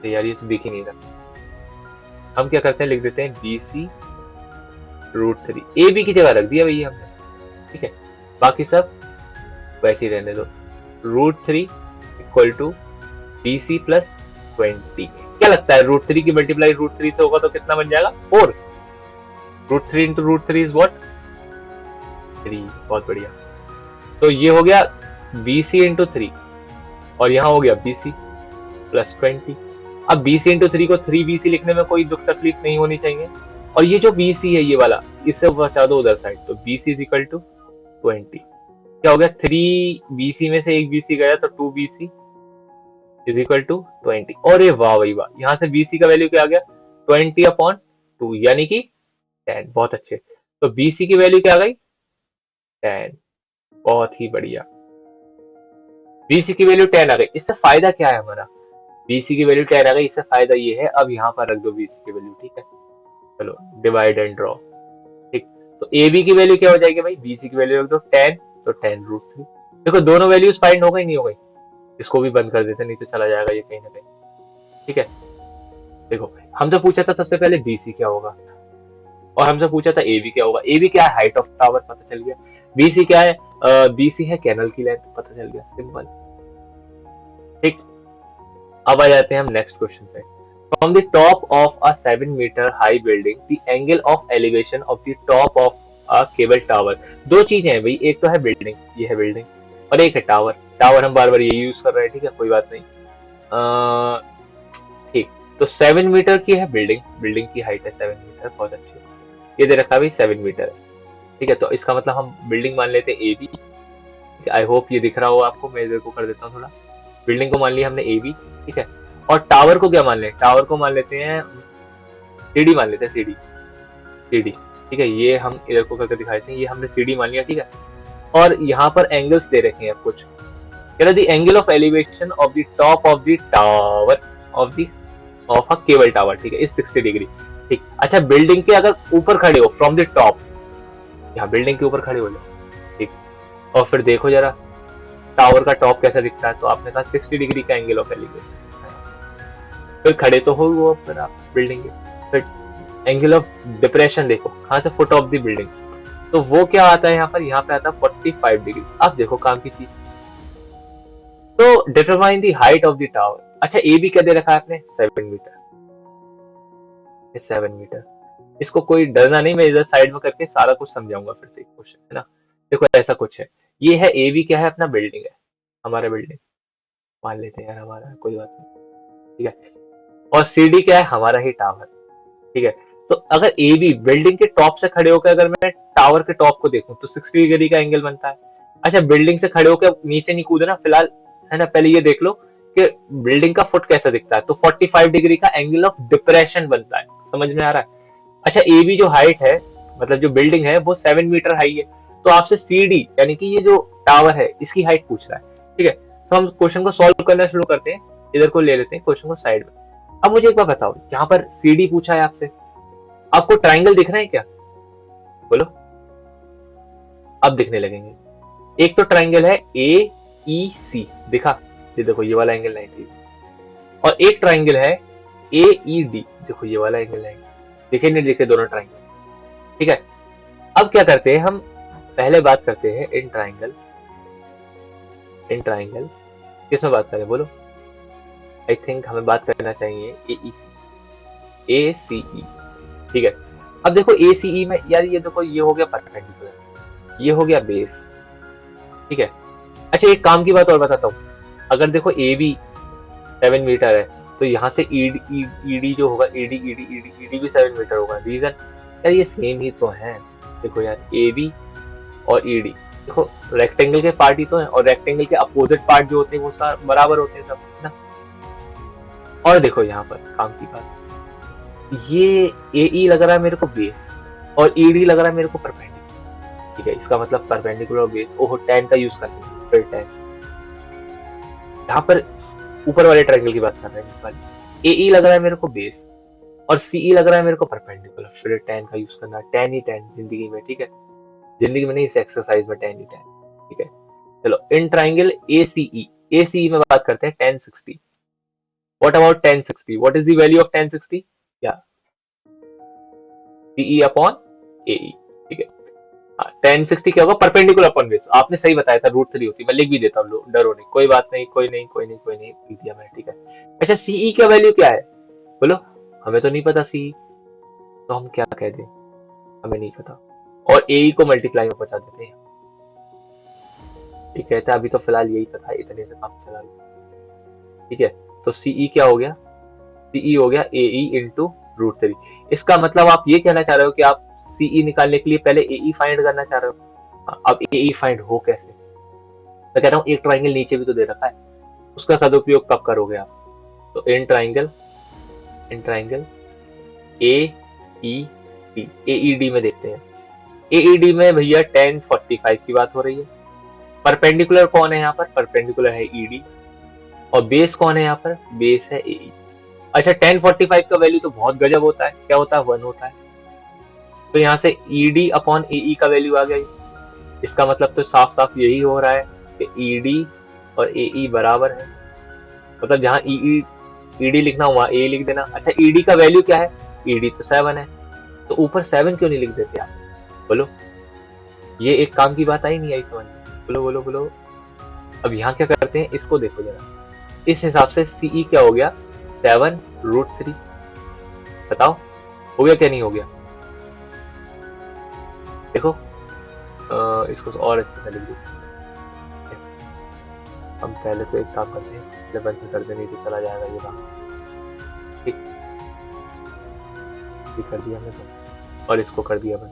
तो यार ये तो दिख ही नहीं रहा, हम क्या करते हैं लिख देते हैं बी सी √3, ए बी की जगह रख दिया भैया हमने, ठीक है। बाकी सब वैसे ही रहने दो, √3 equal to B C plus 20, क्या लगता है √3 की मल्टीप्लाई √3 से होगा तो कितना बन जाएगा 4, √3 इंटू √3 इज व्हाट 3, बहुत बढ़िया। तो ये हो गया बी सी इंटू 3 और यहाँ हो गया बी सी प्लस 20। अब बी सी इंटू 3 को 3BC लिखने में कोई दुख तकलीफ नहीं होनी चाहिए, और ये जो बी सी है ये वाला इससे बचा दो उधर साइड, तो B C is equal to 20, क्या हो गया 3BC में से एक BC गया तो 2BC इज इक्वल टू 20, और ये वाह भाई वाह, यहाँ से BC का वैल्यू क्या आ गया 20/2 यानी कि 10, बहुत अच्छे। तो BC की वैल्यू क्या आ गई 10, बहुत ही बढ़िया, BC की वैल्यू 10 आ गई। इससे फायदा क्या है हमारा, BC की वैल्यू 10 आ गई, इससे फायदा ये है अब यहाँ पर रख दो BC की वैल्यू, ठीक है। चलो डिवाइड एंड ड्रॉ, तो ए बी की वैल्यू क्या हो जाएगी भाई, बी सी की वैल्यू रख दो 10, तो 10√3। देखो दोनों वैल्यूज फाइंड हो गई नहीं हो गई, इसको भी बंद कर देते नहीं तो चला जाएगा ये कहीं ना कहीं। ठीक है, देखो हमसे पूछा था सबसे पहले बी सी क्या होगा, और हमसे पूछा था ए बी क्या होगा। ए बी क्या है, हाइट ऑफ टावर, पता चल गया। बी सी क्या है, बी सी है कैनल की लेंथ, पता चल गया, सिंपल। ठीक, अब आ जाते हैं हम नेक्स्ट क्वेश्चन पे। From the top of a 7 metre high building the angle of elevation of the top of a cable tower. दो चीजें हैं भाई, एक तो है बिल्डिंग, ये है बिल्डिंग, और एक है टावर। टावर हम बार बार ये यूज कर रहे हैं, ठीक है, कोई बात नहीं। ठीक, तो 7 मीटर की है बिल्डिंग, बिल्डिंग की हाइट है 7 मीटर, बहुत अच्छी है। ये दे रखा है भाई 7 मीटर है, ठीक है, तो इसका मतलब हम बिल्डिंग मान लेते हैं ए बी। आई होप ये दिख रहा हो आपको, मैं इधर को कर देता हूँ थोड़ा। बिल्डिंग को मान लिया हमने ए बी, ठीक है, और टावर को क्या मान लें, टावर को मान लेते हैं सी डी, मान लेते हैं सी डी, सी डी, ठीक है, ये हम इधर को करके दिखा देते हैं, ये हमने सी डी मान लिया, ठीक है। और यहाँ पर एंगल्स दे रखे हैं कुछ, the angle of elevation of the top of the tower of a cable tower, ठीक है, इस 60 डिग्री। ठीक, अच्छा बिल्डिंग के अगर ऊपर खड़े हो, फ्रॉम द टॉप, यहाँ बिल्डिंग के ऊपर खड़े हो जाओ, ठीक, और फिर देखो जरा टावर का टॉप कैसा दिखता है, तो आपने कहा 60 डिग्री का एंगल ऑफ एलिवेशन। फिर खड़े तो हो वो फिर आप बिल्डिंग के, फिर एंगल ऑफ डिप्रेशन देखो कहाँ से, फुट ऑफ द बिल्डिंग, तो वो क्या आता है यहाँ पर, यहाँ पे आता है 45 डिग्री। अब देखो काम की चीज, तो determine the height of the tower. अच्छा ए बी क्या दे रखा है आपने, 7 मीटर, 7 मीटर। इसको कोई डरना नहीं, मैं इधर साइड में करके सारा कुछ समझाऊंगा फिर से क्वेश्चन, है ना। देखो ऐसा कुछ है, ये है ए बी, क्या है अपना, बिल्डिंग है, हमारा बिल्डिंग मान लेते हैं यार, हमारा कोई बात नहीं, ठीक है, और सी डी क्या है, हमारा ही टावर, ठीक है। तो अगर ए बी बिल्डिंग के टॉप से खड़े होकर अगर मैं टावर के टॉप को देखूं तो 60 डिग्री का एंगल बनता है। अच्छा बिल्डिंग से खड़े होकर नीचे नहीं कूदे ना फिलहाल, है ना, पहले ये देख लो कि बिल्डिंग का फुट कैसा दिखता है, तो 45 डिग्री का एंगल ऑफ डिप्रेशन बनता है, समझ में आ रहा है। अच्छा ए बी जो हाइट है, मतलब जो बिल्डिंग है वो 7 मीटर हाई है, तो आपसे सी डी यानी कि ये जो टावर है इसकी हाइट पूछ रहा है, ठीक है। तो हम क्वेश्चन को सॉल्व करना शुरू करते हैं, इधर को ले लेते हैं क्वेश्चन को साइड में। अब मुझे एक बार बताओ, यहाँ पर सी डी पूछा है आपसे, आपको ट्राइंगल दिख रहा है क्या, बोलो, अब दिखने लगेंगे। एक तो ट्राइंगल है ए ई सी, दिखा, ये देखो ये वाला एंगल 90, और एक ट्राइंगल है ए ई डी, देखो ये वाला एंगल 90, दिखे नहीं दिखे दोनों ट्राइंगल, ठीक है। अब क्या करते हैं हम, पहले बात करते हैं इन ट्राइंगल, इन ट्राइंगल किसमें बात करें बोलो, आई थिंक हमें बात करना चाहिए ए ई सी, ए सी ई, ठीक है। अब देखो ए सी ई में यार, ये देखो ये हो गया परपेंडिकुलर, ये हो गया बेस, ठीक है। अच्छा एक काम की बात और बताता हूँ, अगर देखो ए बी 7 मीटर है, तो यहाँ से ईडी जो होगा, ईडी ईडी ईडी ईडी भी 7 मीटर होगा। रीजन यार ये सेम ही तो है, देखो यार ए बी और ईडी, देखो रेक्टेंगल के पार्ट ही तो है, और रेक्टेंगल के अपोजिट पार्ट जो होते हैं वो सारे बराबर होते हैं सब, है ना। और देखो यहाँ पर काम की बात, ये ए ई लग रहा है मेरे को बेस, और ईडी लग रहा है मेरे को परपेंडिकुलर, ठीक है, इसका मतलब परपेंडिकुलर और बेस, ओहो टेन का यूज करते हैं, फिर टेन यहाँ पर ऊपर वाले ट्रायंगल की बात कर रहे हैं, इस वाली ए ई लग रहा है मेरे को बेस, और सी ई लग रहा है मेरे को परपेंडिकुलर, फिर टेन का यूज करना, टेन ही टेन जिंदगी में, ठीक है, जिंदगी में नहीं इस एक्सरसाइज में टेन ही टेन, ठीक है। चलो इन ट्राइंगल ए सी ई में बात करते हैं 1060। What about 1060, what is the value of 1060, या सीई अपॉन एई, ठीक है। 1060 क्या होगा, परपेंडिकुलर अपॉन बेस, आपने सही बताया था, √3 होती है, मैं लिख भी देता हूँ, डरो नहीं, कोई बात नहीं, कोई नहीं कोई नहीं कोई नहीं, लिख दिया मैंने, ठीक है। अच्छा सीई का वैल्यू क्या है बोलो, हमें तो नहीं पता सीई, तो हम क्या कह दें, हमें नहीं पता, और एई को मल्टीप्लाई में पहुंचा देते हैं, ठीक है। तो अभी तो फिलहाल यही पता है, इतने से काम चला गया, ठीक है। तो सीई क्या हो गया, सीई हो गया एई इंटू √3। इसका मतलब आप ये कहना चाह रहे हो कि आप सीई निकालने के लिए पहले एई फाइंड करना चाह रहे हो। अब एई फाइंड हो कैसे, मैं कह रहा हूँ एक ट्राइंगल नीचे भी तो दे रखा है, उसका सदुपयोग कब करोगे आप, तो in triangle A E D, A E D में देखते हैं, ए ई डी में भैया 1045 की बात हो रही है, परपेंडिकुलर कौन है यहाँ पर, परपेंडिकुलर है ईडी, और बेस कौन है यहाँ पर, बेस है एई। अच्छा 1045 का वैल्यू तो बहुत गजब होता है, क्या होता है, 1 होता है, तो यहाँ से ईडी अपॉन एई का वैल्यू आ गया। इसका मतलब तो साफ साफ यही हो रहा है कि ईडी और एई बराबर है, मतलब जहाँ ईडी लिखना हुआ ए लिख देना। अच्छा ईडी का वैल्यू क्या है, ईडी तो 7 है, तो ऊपर 7 क्यों नहीं लिख देते आप, बोलो। ये एक काम की बात आई नहीं आई समझ में, बोलो बोलो बोलो। अब यहाँ क्या करते हैं, इसको देखो जरा, इस हिसाब से सीई क्या हो गया, 7√3। बताओ हो गया क्या नहीं हो गया, देखो इसको और अच्छे से लिख दो। हम पहले से एक काम करते हैं, जब बंद कर देने तो चला जाएगा ये काम, ठीक कर दिया हमने तो, और इसको कर दिया बंद।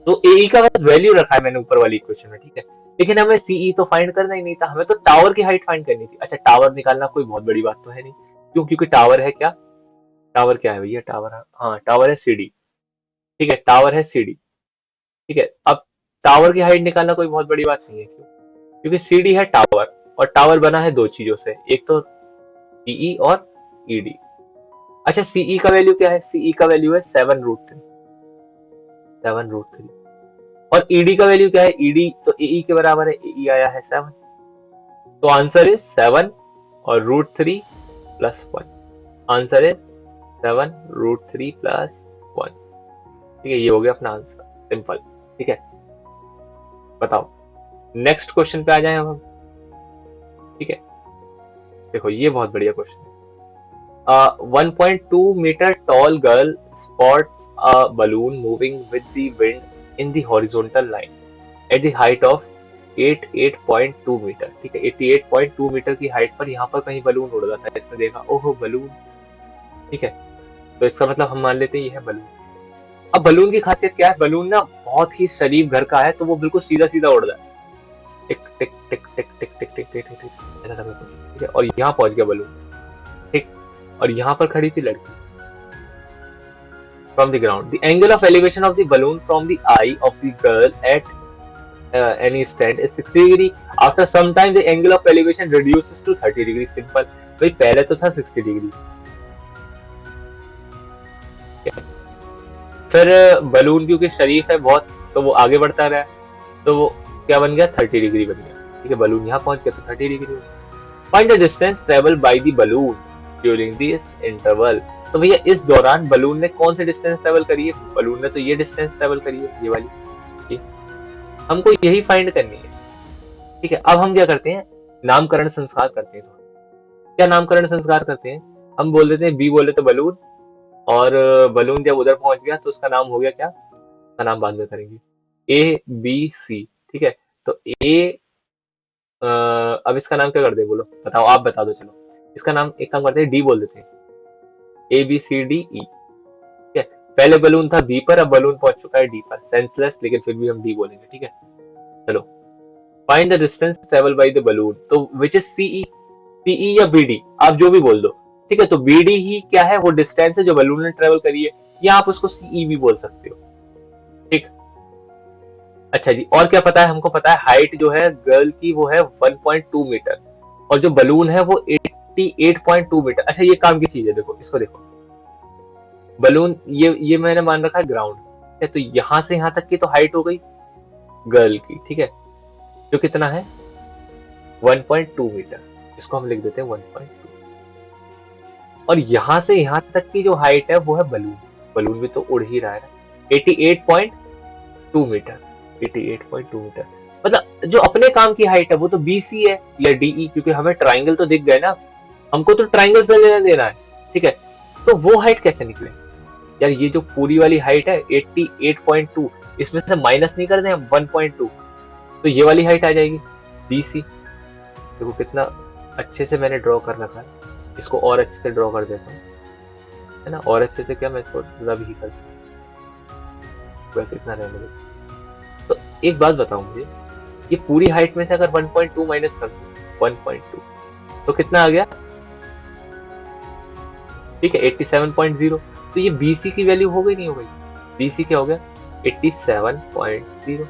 तो एई का बस वैल्यू रखा है मैंने ऊपर वाली इक्वेशन में, ठीक है, लेकिन हमें सीई तो फाइंड करना ही नहीं था, हमें तो टावर की हाइट फाइंड करनी थी। अच्छा टावर निकालना कोई बहुत बड़ी बात तो है नहीं, क्यों, क्योंकि टावर है क्या, टावर क्या है भैया, टावर है, हाँ टावर है सीडी, ठीक है, टावर है सीडी, ठीक है। अब टावर की हाइट निकालना कोई बहुत बड़ी बात नहीं है, क्यों, क्योंकि सीडी है टावर, और टावर बना है दो चीजों से, एक तो सीई और ईडी। अच्छा सीई का वैल्यू क्या है, सीई का वैल्यू है 7√3, 7√3। और ईडी का वैल्यू क्या है, ईडी तो एई के बराबर है, एई आया है 7, तो आंसर इज 7 और √3 प्लस 1, आंसर इज 7√3 प्लस 1, ठीक है, ये हो गया अपना आंसर, सिंपल, ठीक है। बताओ नेक्स्ट क्वेश्चन पे आ जाए अब हम, ठीक है। देखो ये बहुत बढ़िया क्वेश्चन है। 1.2 meter tall girl spots a balloon moving with the wind in the horizontal line at the height of 88.2 metre, ठीक है, 88.2 मीटर की हाइट पर यहाँ पर कहीं बलून उड़ रहा था, इसने देखा ओहो बलून, ठीक है, तो इसका मतलब हम मान लेते हैं ये है बलून। अब बलून की खासियत क्या है, बलून ना बहुत ही शरीफ घर का है, तो वो बिल्कुल सीधा सीधा उड़ रहा है, टिक टिक टिक टिक टिक टिक टिक टिक टिक ऐसा करके, ठीक है, और यहाँ पहुंच गया बलून, ठीक, और यहाँ पर खड़ी थी लड़की। From the ground, the angle of elevation of the balloon from the eye of the girl at any stand is 60 degree. After some time, the angle of elevation reduces to 30 degree. Simple. भाई पहले तो था 60 degree, फिर balloon क्योंकि शरीफ है बहुत, तो वो आगे बढ़ता रहा, तो वो क्या बन गया, 30 डिग्री बन गया, ठीक है, बलून यहाँ पहुंच गया तो 30 degree. Find the distance travel by the balloon during this interval. तो भैया इस दौरान बलून ने कौन सी डिस्टेंस ट्रेवल करी है, बलून ने तो ये डिस्टेंस ट्रेवल करी है, ये वाली, ठीक, हमको यही फाइंड करनी है, ठीक है। अब हम क्या करते हैं, नामकरण संस्कार करते हैं। क्या नामकरण संस्कार करते हैं, हम बोल देते हैं बी बोले तो बलून, और बलून जब उधर पहुंच गया तो उसका नाम हो गया क्या, उसका नाम बाद में करेंगे, ए बी सी, ठीक है। तो ए अब इसका नाम क्या कर दे, बोलो बताओ, आप बता दो, चलो इसका नाम एक काम करते हैं, डी बोल देते हैं, A B C D E, ठीक है। पहले बलून था बी पर, अब बलून पहुंच चुका है डी पर, सेंसलेस, लेकिन फिर भी हम डी बोलेंगे, ठीक है। चलो find the distance travel by the balloon, तो विच इज सीई, सीई या बीडी, आप जो भी बोल दो, ठीक है। तो बीडी ही क्या है, वो डिस्टेंस है जो बलून ने ट्रेवल करी है, या आप उसको सीई भी बोल सकते हो, ठीक। अच्छा जी, और क्या पता है, हमको पता है हाइट जो है गर्ल की वो है 1.2 मीटर, और जो बलून है वो 88.2 मीटर। अच्छा ये काम की चीज है, देखो इसको देखो, बलून ये मैंने मान रखा है ग्राउंड है, तो यहाँ से यहाँ तक की तो हाइट हो गई गर्ल की, ठीक है, जो कितना है 1.2 मीटर, इसको हम लिख देते हैं 1.2, और यहाँ से यहाँ तक की जो हाइट है वो है बलून, बलून भी तो उड़ ही रहा है, 88.2 मीटर, 88.2 मीटर, मतलब जो अपने काम की हाइट है वो तो BC है या DE, क्योंकि हमें ट्राइंगल तो दिख गए ना, हमको तो ट्राइंगल से लेना देना है, ठीक है। तो वो हाइट कैसे निकले यार, ये जो पूरी वाली हाइट है 88.2, इसमें से माइनस नहीं कर दें हम 1.2, तो ये वाली हाइट आ जाएगी BC। देखो कितना अच्छे से मैंने ड्रॉ कर रखा है, इसको और अच्छे से ड्रॉ कर देता हूँ, है ना, और अच्छे से क्या, मैं इसको रब ही कर, वैसे इतना रहने देता। तो एक बात बताओ मुझे, ये पूरी हाइट में से अगर 1.2 माइनस कर दो 1.2, तो कितना आ गया, ठीक है 87.0, तो ये BC की वैल्यू हो गई नहीं हो गई, BC क्या हो गया 87.0,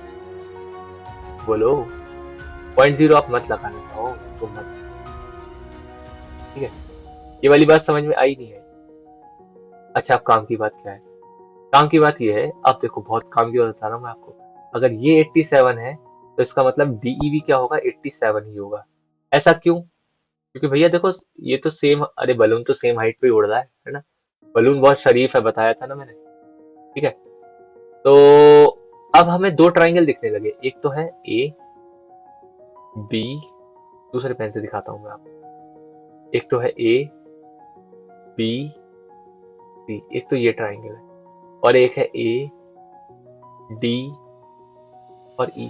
बोलो 0.0 आप मत लगाना चाहो तो मत, ठीक है, ये वाली बात समझ में आई नहीं है। अच्छा अब काम की बात क्या है, काम की बात ये है, अब देखो बहुत काम की बात बता रहा हूँ मैं आपको। अगर ये 87 है तो इसका मतलब डीई भी क्या होगा, 87 ही होगा। ऐसा क्यों? क्योंकि भैया देखो, ये तो सेम, अरे बलून तो सेम हाइट पे ही उड़ रहा है ना। बलून बहुत शरीफ है, बताया था ना मैंने। ठीक है, तो अब हमें दो ट्राइंगल दिखने लगे, एक तो है ए बी, दूसरे पेन से दिखाता हूँ मैं आपको। एक तो है ए बी सी, एक तो ये ट्राइंगल है, और एक है ए डी और ई।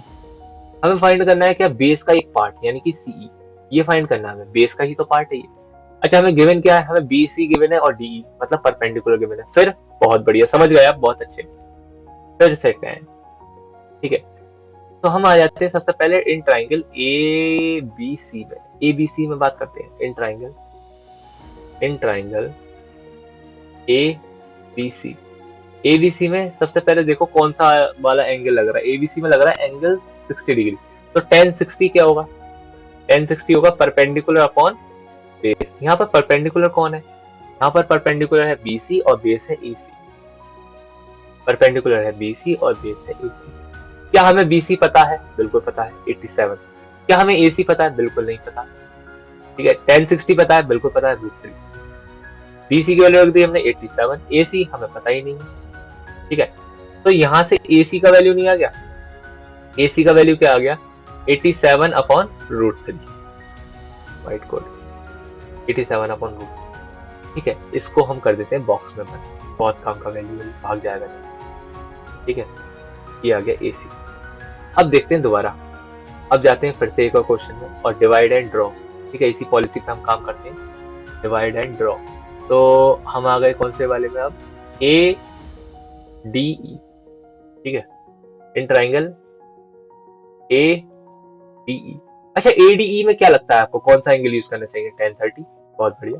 हमें फाइंड करना है क्या, बेस का एक पार्ट यानी कि सीई, ये फाइंड करना है हमें, बेस का ही तो पार्ट है ये। अच्छा, हमें गिवन क्या है, हमें बी सी गिवन है और डी मतलब परपेंडिकुलर गिवन है। फिर बहुत बढ़िया, समझ गए आप, बहुत अच्छे। फिर सेकंड, ठीक है, तो हम आ जाते हैं सबसे पहले इन ट्राइंगल ए बी सी में। ए बी सी में बात करते हैं, in triangle A B C. ABC में सबसे पहले देखो कौन सा वाला एंगल लग रहा है, एबीसी में लग रहा है एंगल 60 डिग्री। तो tan 60 क्या होगा, tan 60 होगा परपेंडिकुलर अपॉन बेस। यहाँ पर परपेंडिकुलर कौन है, यहाँ पर परपेंडिकुलर है बीसी और बेस है एसी। परपेंडिकुलर है बीसी और बेस है एसी। क्या हमें बीसी पता है, बिल्कुल पता है 87। क्या हमें एसी पता है, बिल्कुल नहीं पता। ठीक है, tan 60 पता है, बिल्कुल पता है √3। बीसी की वैल्यू रख दी हमने 87, एसी हमें पता ही नहीं है। ठीक है, तो यहाँ से एसी का वैल्यू नहीं आ गया, एसी का वैल्यू क्या आ गया, 87 अपॉन √3। White code 87 upon √3। ठीक है, इसको हम कर देते हैं बॉक्स में बंद, बहुत काम का वैल्यू भाग जाएगा। ठीक है, ये आ गया एसी। अब देखते हैं दोबारा, अब जाते हैं फिर से एक और क्वेश्चन में और डिवाइड एंड ड्रॉ। ठीक है, इसी पॉलिसी पे हम काम करते हैं, डिवाइड एंड ड्रॉ। तो हम आ गए कौन से वाले में, अब ए डी ई। ठीक है, इन ट्राइंगल ए डी ई। अच्छा, ए डी ई में क्या लगता है आपको, कौन सा एंगल यूज करना चाहिए, tan 30। बहुत बढ़िया,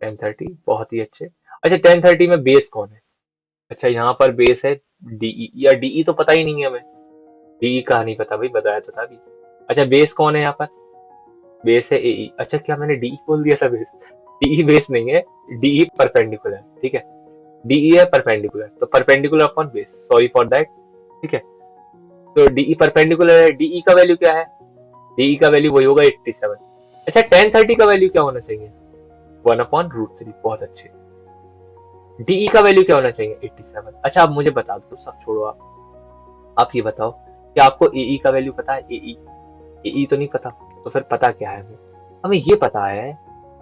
tan 30 बहुत ही अच्छे। अच्छा, tan 30 में बेस कौन है, अच्छा यहाँ पर बेस है डीई, या डीई तो पता ही नहीं है हमें, डीई का नहीं पता भाई, बताया तो था अभी। अच्छा, बेस कौन है यहाँ पर, बेस है एई। अच्छा, क्या मैंने डीई बोल दिया था, बेस, डीई बेस नहीं है, डीई परपेंडिकुलर। ठीक है, डीई है परपेंडिकुलर, तो perpendicular upon base, sorry for that. ठीक है, तो डीई परपेंडिकुलर है, डीई का वैल्यू क्या है, डीई का वैल्यू वही होगा 87। अच्छा, tan 30 का वैल्यू क्या होना चाहिए, 1/√3। बहुत अच्छे। डीई का वैल्यू क्या होना चाहिए, 87। अच्छा, अब मुझे बता दो, सब छोड़ो आप ये बताओ कि आपको एई का वैल्यू पता है, एई, एई तो नहीं पता, तो फिर पता क्या है हमें, हमें ये पता है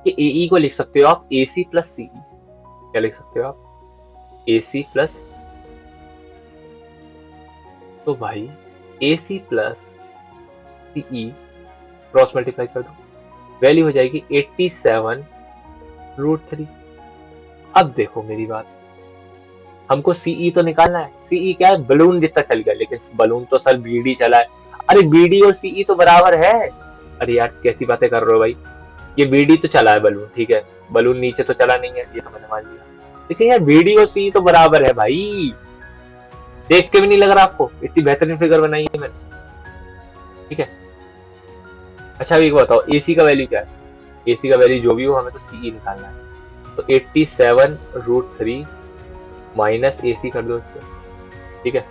कि एई को लिख सकते हो आप एसी प्लस सीई। क्या लिख सकते हो आप, एसी प्लस, तो भाई AC plus CE cross multiply कर दो, वैल्यू हो जाएगी 87√3। अब देखो मेरी बात, हमको सीई तो निकालना है, सीई क्या है, बलून जितना चल गया, लेकिन बलून तो सर बीडी चला है। अरे बीडी और सीई तो बराबर है। अरे यार कैसी बातें कर रहे हो भाई, ये बीडी तो चला है बलून, ठीक है, बलून नीचे तो चला नहीं है, ये तो मैंने मान लिया, लेकिन यार बीडी और सीई तो बराबर है भाई। देख के भी नहीं लग रहा आपको, इतनी बेहतरीन फिगर बनाई है मैंने। ठीक है, अच्छा अभी बताओ एसी का वैल्यू क्या है, एसी का वैल्यू जो भी हो हमें तो सीई निकालना है, तो 87√3 माइनस एसी कर दो इसको। ठीक है,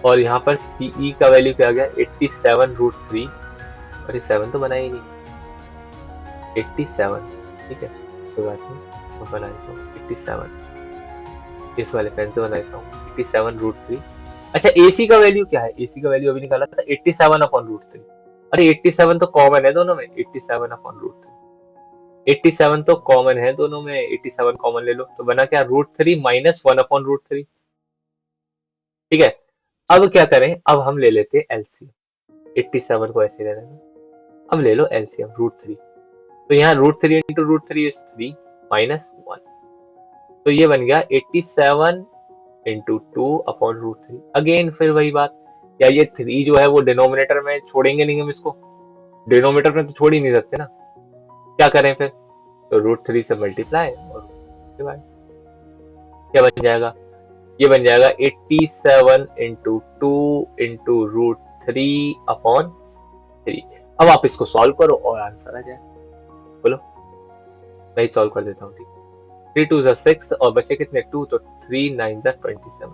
और यहाँ पर सीई का वैल्यू क्या आ गया, 87√3, और ये 7 तो बना ही नहीं, 87। ठीक है, कोई बात नहीं, मैं बना देता हूँ 87, इस वाले पेन से बना देता हूँ 87√3। अच्छा, एसी का वैल्यू क्या है, एसी का वैल्यू अभी निकाला था 87/√3। अरे 87 तो कॉमन है दोनों में, 87/√3, 87 तो कॉमन है दोनों में, 87 कॉमन ले लो, तो बना क्या, √3 माइनस 1/√3। ठीक है, अब क्या करें, अब हम ले लेते हैं एलसीएम, 87 को ऐसे ले लेना, अब ले लो एलसीएम √3। तो यहाँ √3 इंटू √3 इज 3 माइनस 1, तो ये बन गया 87 इंटू 2/√3। अगेन फिर वही बात, या ये 3 जो है वो डिनोमिनेटर में छोड़ेंगे नहीं हम इसको, डिनोमिनेटर में तो छोड़ ही नहीं सकते ना, क्या करें फिर, तो √3 से मल्टीप्लाई और डिवाइड। क्या बन जाएगा, ये बन जाएगा 87 इंटू 2 इंटू √3/3। अब आप इसको सॉल्व करो और आंसर आ जाए, बोलो, मैं ही सॉल्व कर देता हूँ। ठीक, 3 2 जा 6 और बचे कितने 2, तो 3 9 जा 27,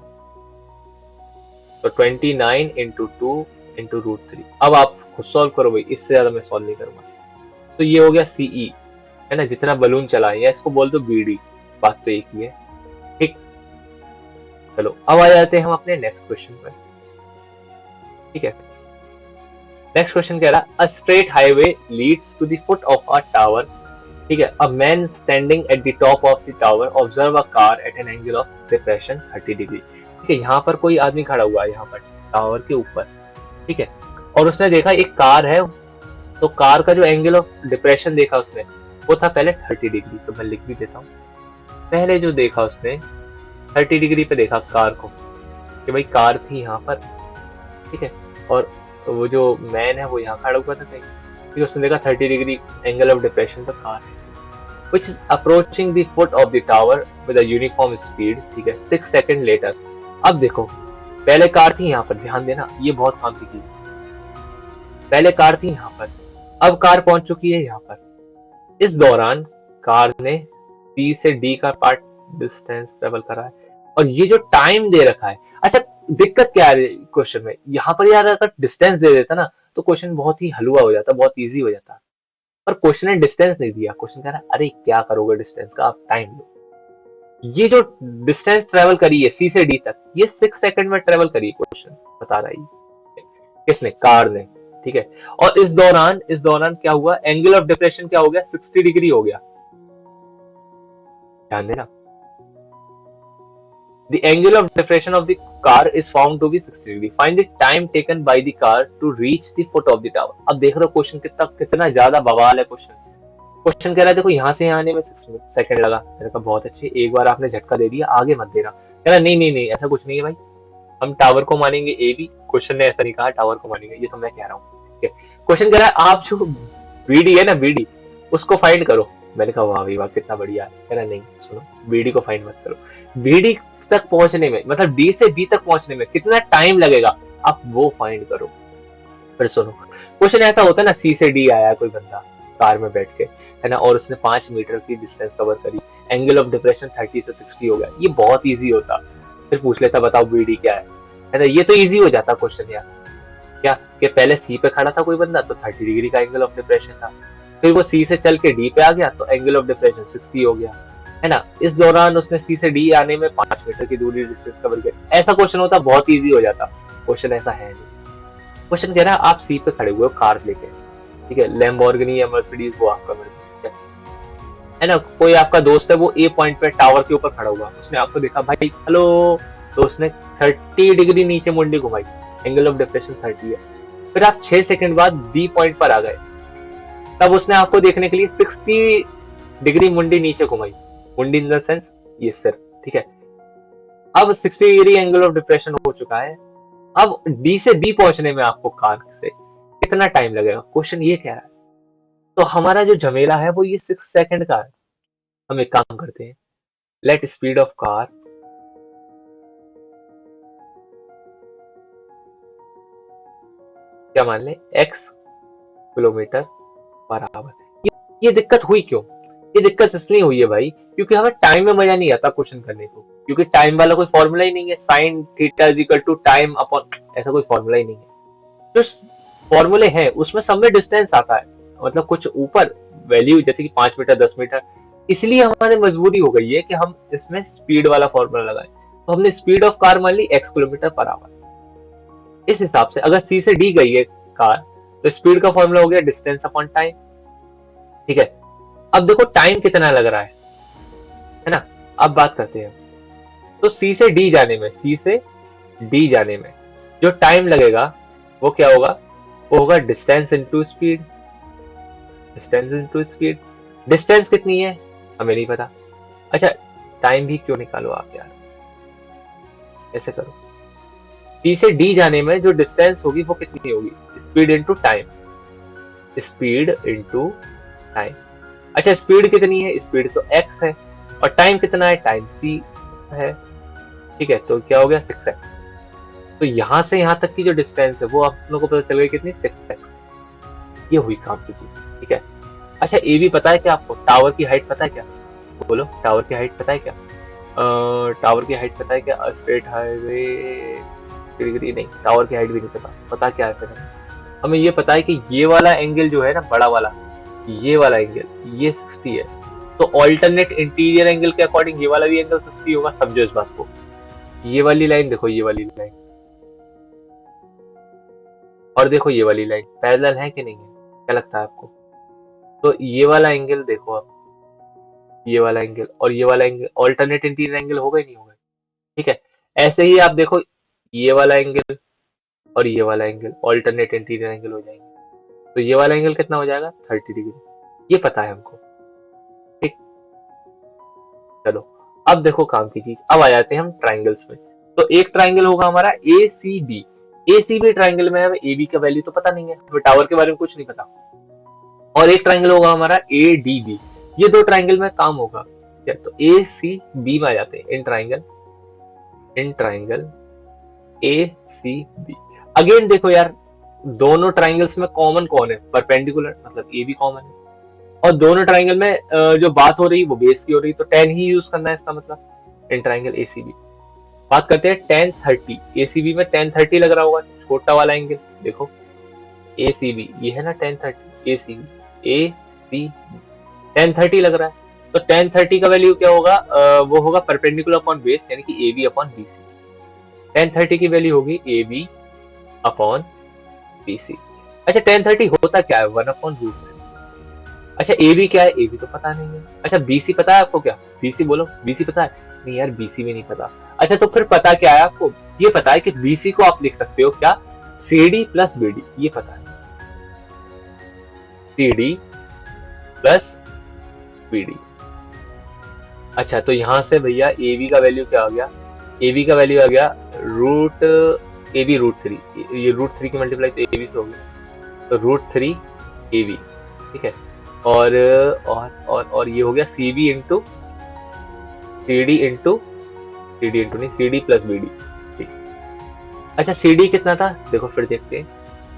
तो 29 इंटू 2 इंटू √3। अब आप खुद सॉल्व करो भाई, इससे ज्यादा मैं सॉल्व नहीं करूंगा। तो ये हो गया सीई, है ना, जितना बलून चला है, या इसको बोल दो बीडी, बात तो एक ही है। ठीक, चलो अब आ जाते हैं हम अपने नेक्स्ट क्वेश्चन पर। ठीक है, नेक्स्ट क्वेश्चन कह रहा, a straight highway leads to the foot of a tower. ठीक है, a man standing at the top of the tower observe a car at an angle of depression 30 degree. ठीक है, यहाँ पर कोई आदमी खड़ा हुआ है यहाँ पर टावर के ऊपर। ठीक है, और उसने देखा एक कार है, तो कार का जो एंगल ऑफ डिप्रेशन देखा उसने, वो था पहले 30 डिग्री। तो मैं लिख भी देता हूँ, पहले जो देखा उसने 30 डिग्री पे देखा कार को, कि भाई कार थी यहाँ पर। ठीक है, और वो जो मैन है वो यहाँ खड़ा हुआ था कहीं, ठीक है, उसने देखा 30 डिग्री एंगल ऑफ डिप्रेशन पर कार है, which is approaching the foot of the tower with a uniform speed। ठीक है, 6 सेकंड लेटर। अब देखो, पहले कार थी यहाँ पर, ध्यान देना ये बहुत काम की चीज है, पहले कार थी यहाँ पर, अब कार पहुंच चुकी है यहाँ पर। इस दौरान कार ने सी से डी का पार्ट डिस्टेंस ट्रेवल करा है, और ये जो टाइम दे रखा है, अच्छा दिक्कत क्या है क्वेश्चन में, यहाँ पर यार अगर डिस्टेंस दे देता ना तो क्वेश्चन बहुत ही हलवा हो जाता, बहुत इजी हो जाता, पर क्वेश्चन ने डिस्टेंस नहीं दिया। क्वेश्चन कह रहा है अरे क्या करोगे डिस्टेंस का, आप टाइम लो। ये जो डिस्टेंस ट्रेवल करी है सी से डी तक, ये 6 सेकंड में ट्रेवल करी है, क्वेश्चन बता रहा है किसने, कार ने। ठीक है, और इस दौरान क्या हुआ, एंगल ऑफ डिप्रेशन क्या हो गया, 60 डिग्री हो गया। ध्यान देना, the angle of depression of the car is found to be 60 degree, find the time taken by the car to reach the foot of the tower। अब देख रहे हो क्वेश्चन कितना ज्यादा बवाल है क्वेश्चन। क्वेश्चन कह रहा है देखो यहाँ से यहाँ आने में 6 सेकंड लगा, मैंने कहा बहुत अच्छे, एक बार आपने झटका दे दिया, आगे मत देना। कह रहा नहीं नहीं नहीं ऐसा कुछ नहीं है भाई, हम टावर को मानेंगे ए बी, क्वेश्चन ने ऐसा नहीं कहा टावर को मानेंगे, ये तो मैं कह रहा हूँ। क्वेश्चन कह रहा है आप जो बीडी है ना, बीडी उसको फाइंड करो। मैंने कहा वाह भाई वाह कितना बढ़िया है। कह रहा नहीं सुनो, बीडी को फाइंड मत करो, बीडी तक पहुंचने में, मतलब डी से बी तक पहुंचने में कितना टाइम लगेगा, आप वो फाइंड करो। फिर सुनो, क्वेश्चन ऐसा होता है ना, सी से डी आया कोई बंदा कार में बैठ के, है ना, और उसने 5 मीटर की डिस्टेंस कवर करी, एंगल ऑफ डिप्रेशन 30 से 60 हो गया, ये बहुत इजी होता। फिर पूछ लेता बताओ बीडी क्या है ना, ये तो इजी हो जाता क्वेश्चन यार। क्या कि पहले सी पे खड़ा था कोई बंदा तो 30 डिग्री का एंगल ऑफ डिप्रेशन था, फिर वो सी से चल के डी पे आ गया तो एंगल ऑफ डिप्रेशन 60 हो गया, है ना। इस दौरान उसने सी से डी आने में 5 मीटर की दूरी डिस्टेंस कवर की। ऐसा क्वेश्चन होता बहुत इजी हो जाता, क्वेश्चन ऐसा है नहीं। क्वेश्चन कह रहा है आप सी पे खड़े हुए हो कार लेके, ठीक है, लैम्बोर्गिनी या मर्सिडीज वो आपका मर्जी, है ना, कोई आपका दोस्त है वो ए पॉइंट पे टावर के ऊपर खड़ा हुआ, उसने आपको देखा भाई हेलो, तो उसने 30 डिग्री नीचे मुंडी घुमाई, एंगल ऑफ डिप्रेशन 30 है। फिर आप 6 सेकंड बाद डी पॉइंट पर आ गए, तब उसने आपको देखने के लिए 60 डिग्री मुंडी नीचे घुमाई, मुंडी इन द सेंस ये सिर, ठीक है। अब 60 डिग्री एंगल ऑफ डिप्रेशन हो चुका है, अब डी से बी पहुंचने में आपको कार से कितना टाइम लगेगा, क्वेश्चन ये कह रहा है। तो हमारा जो झमेला है वो ये 6 सेकंड का है। हम एक काम करते हैं, लेट स्पीड ऑफ कार क्या मान ले x किलोमीटर पर आवर। ये दिक्कत हुई क्यों, ये दिक्कत इसलिए हुई है भाई क्योंकि हमें टाइम में मजा नहीं आता क्वेश्चन करने को, क्योंकि टाइम वाला कोई फॉर्मूला ही नहीं है, sine theta is equal to time upon, ऐसा कोई फॉर्मूला ही नहीं है। जो फॉर्मूले हैं उसमें सब में डिस्टेंस आता है, मतलब कुछ ऊपर वैल्यू जैसे कि 5 मीटर 10 मीटर, इसलिए हमारी मजबूरी हो गई है कि हम इसमें स्पीड वाला फॉर्मूला लगाएं। तो हमने स्पीड ऑफ कार मान ली x किलोमीटर पर आवर। इस हिसाब से अगर सी से डी गई है कार तो स्पीड का फॉर्मूला हो गया डिस्टेंस अपॉन टाइम, ठीक है। अब देखो टाइम कितना लग रहा है ना। अब बात करते हैं, तो सी से डी जाने में, सी से डी जाने में जो टाइम लगेगा वो क्या होगा, वो होगा distance into speed, distance into speed. Distance कितनी है हमें नहीं पता, अच्छा टाइम भी क्यों निकालो आप यार, ऐसे करो, सी से डी जाने में जो डिस्टेंस होगी वो कितनी होगी, speed into time, speed into time. अच्छा स्पीड कितनी है, स्पीड तो x है, और टाइम कितना है, टाइम c है, ठीक है, तो क्या हो गया 6x। तो यहां से यहां तक की जो डिस्टेंस है वो आप लोगों को पता चल गई कितनी, 6x। ये हुई काम की चीज, ठीक है। अच्छा ये भी पता है क्या आपको, टावर की हाइट पता है क्या, बोलो टावर की हाइट पता है क्या? टावर की हाइट पता है क्या? स्ट्रेट हाईवे नहीं, टावर की हाइट भी नहीं पता। पता क्या है फिर हमें ये पता है कि ये वाला एंगल जो है ना, बड़ा वाला, ये वाला एंगल ये 60 है। तो ऑल्टरनेट इंटीरियर एंगल के अकॉर्डिंग ये वाला भी एंगल 60 होगा। समझो इस बात को। ये वाली लाइन देखो, ये वाली लाइन, और देखो ये वाली लाइन पैरेलल है कि नहीं है? क्या लगता है आपको? तो ये वाला एंगल देखो आप, ये वाला एंगल और ये वाला एंगल ऑल्टरनेट इंटीरियर एंगल होगा ही नहीं होगा? ठीक है। ऐसे ही आप देखो, ये वाला एंगल और ये वाला एंगल ऑल्टरनेट इंटीरियर एंगल हो जाएंगे। तो ये वाला एंगल कितना हो जाएगा? 30 डिग्री। ये पता है हमको। ठीक। चलो अब देखो काम की चीज, अब आ जाते हैं हम ट्राइंगल्स में। तो एक ट्राइंगल होगा हमारा ए C B. A C B triangle में हमें ए बी का वैल्यू तो पता नहीं है, हमें टावर के बारे में कुछ नहीं पता। और एक ट्राइंगल होगा हमारा ए डी बी। ये दो ट्राइंगल में काम होगा क्या? तो ए सी बी में आ जाते हैं in triangle, in triangle A C B. Again देखो यार, दोनों ट्राइंगल्स में कॉमन कौन है? परपेंडिकुलर, मतलब ए भी कॉमन है। और दोनों ट्राइंगल में जो बात हो रही है वो बेस की हो रही है, तो 10 ही यूज करना है इसका मतलब। इन ट्राइंगल एसीबी बात करते हैं 10-30। एसीबी में 10-30 लग रहा होगा, छोटा वाला एंगल देखो। एसीबी ये है ना 10-30, एसीबी ए सी 10-30 लग रहा है। तो 10-30 का वैल्यू क्या होगा? वो होगा परपेंडिकुलर अपॉन बेस, यानी कि A B upon B C. 10-30 की वैल्यू होगी A B upon B C. अच्छा 10-30 होता क्या है? 1/√3। अच्छा ए बी क्या है? ए बी तो पता नहीं है। अच्छा बी सी पता है आपको क्या? बी सी बोलो, बी सी पता है? नहीं यार, बी सी भी नहीं पता। अच्छा तो फिर पता क्या है आपको? ये पता है कि बी सी को आप लिख सकते हो क्या? C D plus B D, ये पता है। C D plus B D. अच्छा तो यहां से भैया ए बी का वैल्यू क्या आ गया? ए बी का वैल्यू आ गया रूट ए बी √3। ये √3 की मल्टीप्लाई तो ए बी से होगी, तो √3 ए बी। ठीक है। और ये हो गया C B into C D into C D into नहीं, C D plus B D. ठीक। अच्छा सी डी कितना था? देखो फिर देखते हैं।